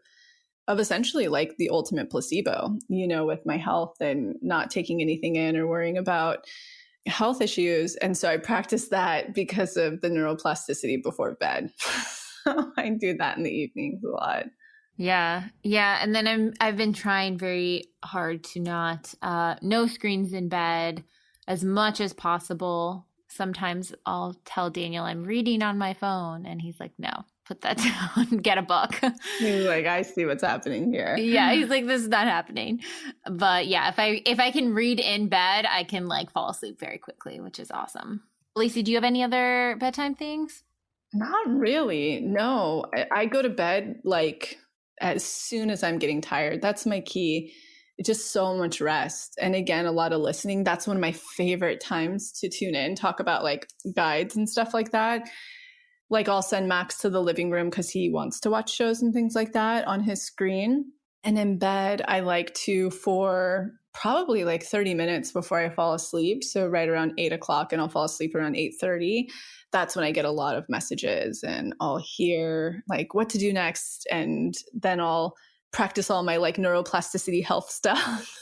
essentially like the ultimate placebo, with my health and not taking anything in or worrying about health issues. And so I practice that because of the neuroplasticity before bed. I do that in the evenings a lot. Yeah. Yeah. And then I've been trying very hard to not, no screens in bed as much as possible. Sometimes I'll tell Daniel I'm reading on my phone and he's like, no, put that down, get a book. He's like, I see what's happening here. Yeah. He's like, this is not happening. But yeah, if I can read in bed, I can like fall asleep very quickly, which is awesome. Lacy, do you have any other bedtime things? Not really. No, I go to bed like as soon as I'm getting tired. That's my key. It's just so much rest. And again, a lot of listening. That's one of my favorite times to tune in, talk about like guides and stuff like that. Like I'll send Max to the living room because he wants to watch shows and things like that on his screen. And in bed, I like to, for probably like 30 minutes before I fall asleep. So right around 8 o'clock, and I'll fall asleep around 8:30. That's when I get a lot of messages and I'll hear like what to do next. And then I'll practice all my like neuroplasticity health stuff.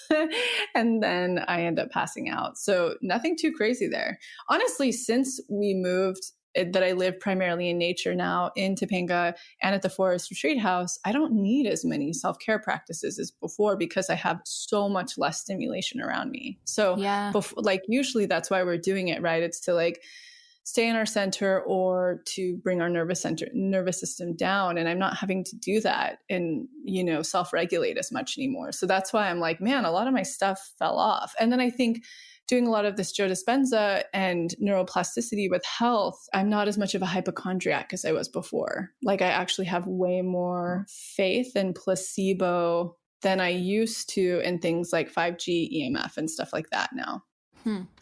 And then I end up passing out. So nothing too crazy there. Honestly, since we moved, that I live primarily in nature now in Topanga and at the Forest Retreat House, I don't need as many self-care practices as before because I have so much less stimulation around me. So yeah, like usually that's why we're doing it, right? It's to like stay in our center or to bring our nervous system down. And I'm not having to do that and, self-regulate as much anymore. So that's why I'm like, man, a lot of my stuff fell off. And then I think doing a lot of this Joe Dispenza and neuroplasticity with health, I'm not as much of a hypochondriac as I was before. Like I actually have way more faith in placebo than I used to in things like 5G, EMF and stuff like that now.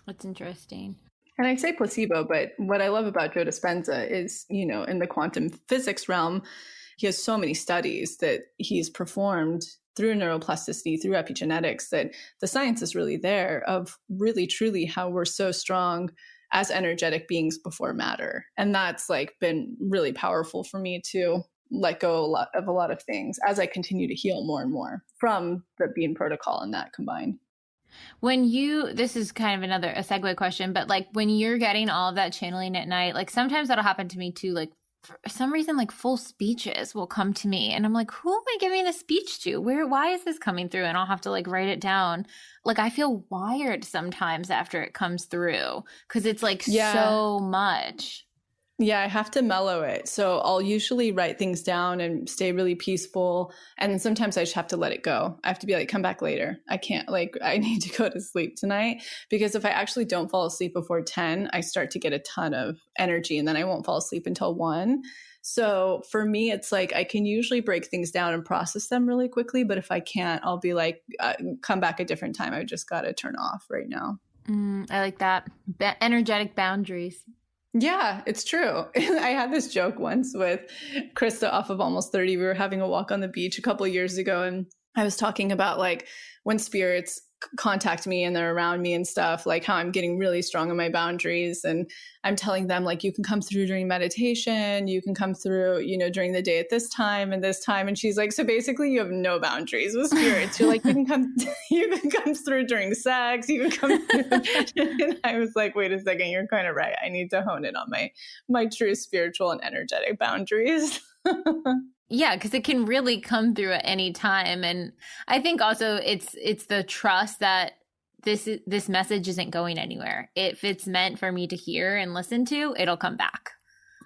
That's interesting. And I say placebo, but what I love about Joe Dispenza is, in the quantum physics realm, he has so many studies that he's performed through neuroplasticity, through epigenetics, that the science is really there of really, truly how we're so strong as energetic beings before matter. And that's like been really powerful for me to let go of a lot of things as I continue to heal more and more from the Bean protocol and that combined. This is kind of a segue question, but like when you're getting all of that channeling at night, like sometimes that'll happen to me too, like for some reason, like full speeches will come to me and I'm like, who am I giving this speech to? Why is this coming through? And I'll have to like write it down. Like I feel wired sometimes after it comes through because it's like so much. Yeah, I have to mellow it. So I'll usually write things down and stay really peaceful. And then sometimes I just have to let it go. I have to be like, come back later. I can't, I need to go to sleep tonight. Because if I actually don't fall asleep before 10, I start to get a ton of energy and then I won't fall asleep until 1. So for me, it's like I can usually break things down and process them really quickly. But if I can't, I'll be like, come back a different time. I just got to turn off right now. I like that. Energetic boundaries. Yeah, it's true. I had this joke once with Krista off of Almost 30. We were having a walk on the beach a couple of years ago, and I was talking about like when spirits contact me and they're around me and stuff, like how I'm getting really strong in my boundaries. And I'm telling them like, you can come through during meditation, you can come through, during the day at this time and this time. And she's like, so basically you have no boundaries with spirits. You're like, you can come through during sex, you can come through. And I was like, wait a second, you're kind of right. I need to hone in on my true spiritual and energetic boundaries. Yeah, because it can really come through at any time. And I think also it's the trust that this message isn't going anywhere. If it's meant for me to hear and listen to, it'll come back.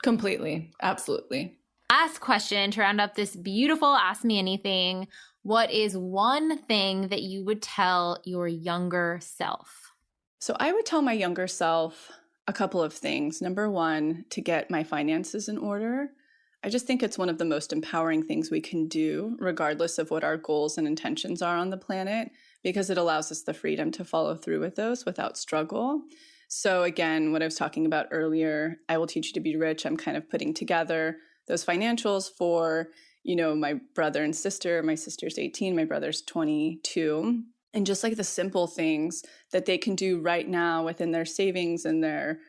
Completely. Absolutely. Last question to round up this beautiful Ask Me Anything. What is one thing that you would tell your younger self? So I would tell my younger self a couple of things. Number one, to get my finances in order. I just think it's one of the most empowering things we can do, regardless of what our goals and intentions are on the planet, because it allows us the freedom to follow through with those without struggle. So again, what I was talking about earlier, I will teach you to be rich. I'm kind of putting together those financials for, my brother and sister. My sister's 18, my brother's 22. And just like the simple things that they can do right now within their savings and their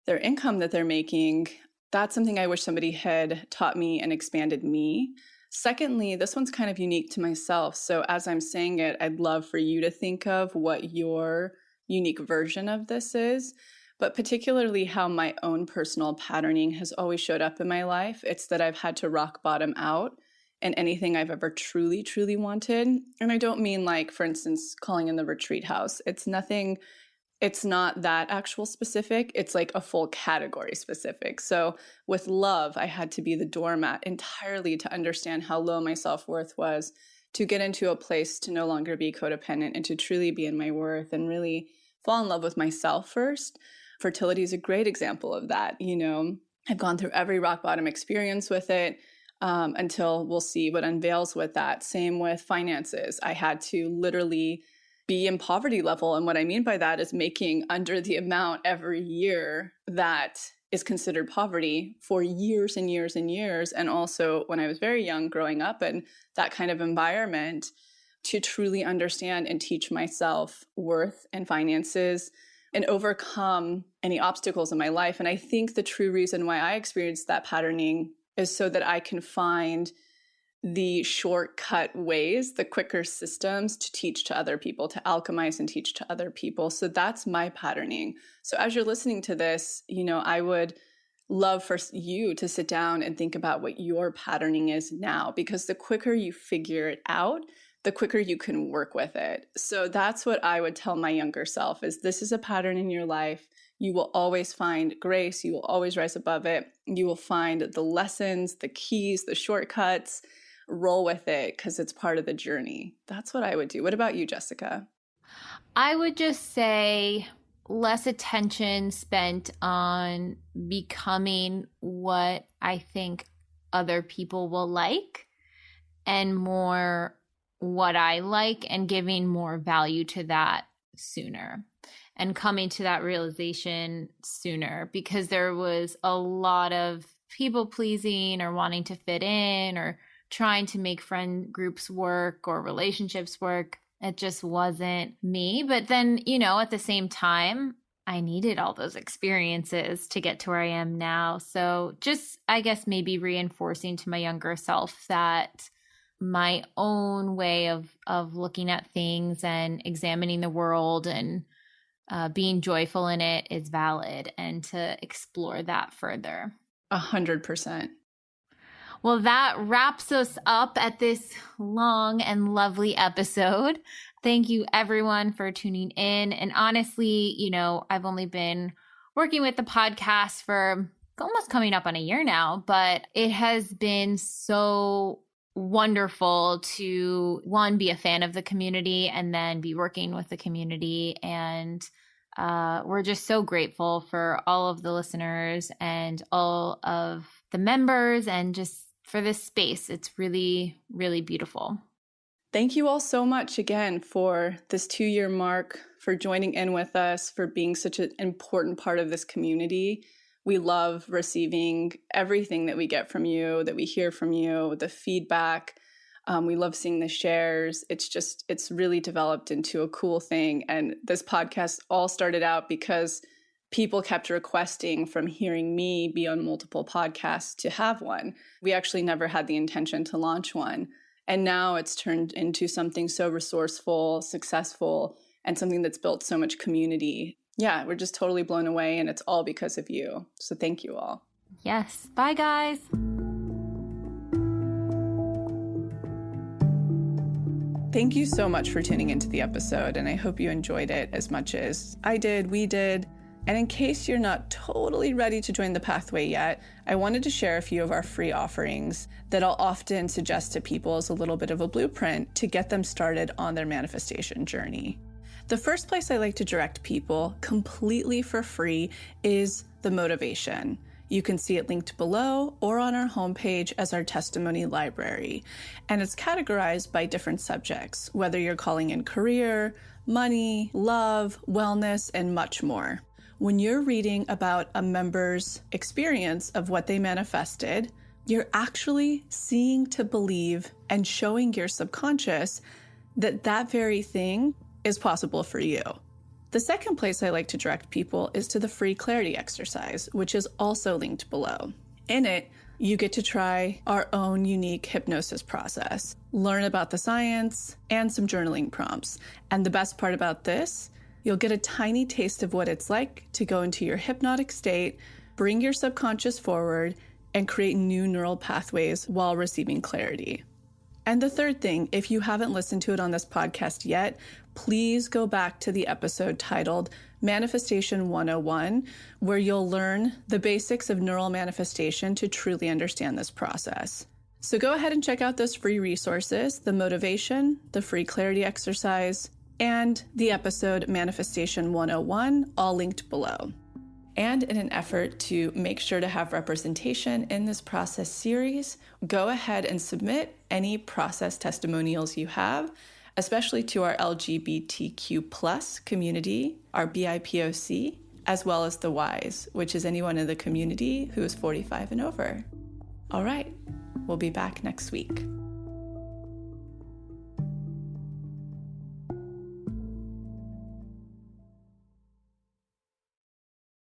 income that they're making, that's something I wish somebody had taught me and expanded me. Secondly, this one's kind of unique to myself. So as I'm saying it, I'd love for you to think of what your unique version of this is, but particularly how my own personal patterning has always showed up in my life. It's that I've had to rock bottom out in anything I've ever truly, truly wanted. And I don't mean like, for instance, calling in the retreat house. It's not that actual specific. It's like a full category specific. So with love, I had to be the doormat entirely to understand how low my self-worth was, to get into a place to no longer be codependent and to truly be in my worth and really fall in love with myself first. Fertility is a great example of that. I've gone through every rock bottom experience with it until we'll see what unveils with that. Same with finances. I had to literally be in poverty level. And what I mean by that is making under the amount every year that is considered poverty for years and years and years. And also when I was very young, growing up in that kind of environment, to truly understand and teach myself worth and finances and overcome any obstacles in my life. And I think the true reason why I experienced that patterning is so that I can find the shortcut ways, the quicker systems to teach to other people, to alchemize and teach to other people. So that's my patterning. So as you're listening to this, I would love for you to sit down and think about what your patterning is now, because the quicker you figure it out, the quicker you can work with it. So that's what I would tell my younger self is this is a pattern in your life. You will always find grace. You will always rise above it. You will find the lessons, the keys, the shortcuts. Roll with it because it's part of the journey. That's what I would do. What about you, Jessica? I would just say less attention spent on becoming what I think other people will like and more what I like and giving more value to that sooner and coming to that realization sooner, because there was a lot of people pleasing or wanting to fit in or trying to make friend groups work or relationships work. It just wasn't me. But then, at the same time, I needed all those experiences to get to where I am now. So just, I guess, maybe reinforcing to my younger self that my own way of looking at things and examining the world and being joyful in it is valid, and to explore that further. 100%. Well, that wraps us up at this long and lovely episode. Thank you, everyone, for tuning in. And honestly, I've only been working with the podcast for almost coming up on a year now, but it has been so wonderful to, one, be a fan of the community and then be working with the community. And we're just so grateful for all of the listeners and all of the members and just for this space. It's really, really beautiful. Thank you all so much again for this 2-year mark, for joining in with us, for being such an important part of this community. We love receiving everything that we get from you, that we hear from you, the feedback. We love seeing the shares. It's really developed into a cool thing. And this podcast all started out because people kept requesting from hearing me be on multiple podcasts to have one. We actually never had the intention to launch one. And now it's turned into something so resourceful, successful, and something that's built so much community. Yeah, we're just totally blown away, and it's all because of you. So thank you all. Yes. Bye, guys. Thank you so much for tuning into the episode, and I hope you enjoyed it as much as I did, we did. And in case you're not totally ready to join the pathway yet, I wanted to share a few of our free offerings that I'll often suggest to people as a little bit of a blueprint to get them started on their manifestation journey. The first place I like to direct people completely for free is the motivation. You can see it linked below or on our homepage as our testimony library. And it's categorized by different subjects, whether you're calling in career, money, love, wellness, and much more. When you're reading about a member's experience of what they manifested, you're actually seeing to believe and showing your subconscious that that very thing is possible for you. The second place I like to direct people is to the free clarity exercise, which is also linked below. In it, you get to try our own unique hypnosis process, learn about the science, and some journaling prompts. And the best part about this, you'll get a tiny taste of what it's like to go into your hypnotic state, bring your subconscious forward, and create new neural pathways while receiving clarity. And the third thing, if you haven't listened to it on this podcast yet, please go back to the episode titled Manifestation 101, where you'll learn the basics of neural manifestation to truly understand this process. So go ahead and check out those free resources, the motivation, the free clarity exercise, and the episode Manifestation 101, all linked below. And in an effort to make sure to have representation in this process series, go ahead and submit any process testimonials you have, especially to our LGBTQ plus community, our BIPOC, as well as the Ys, which is anyone in the community who is 45 and over. All right, we'll be back next week.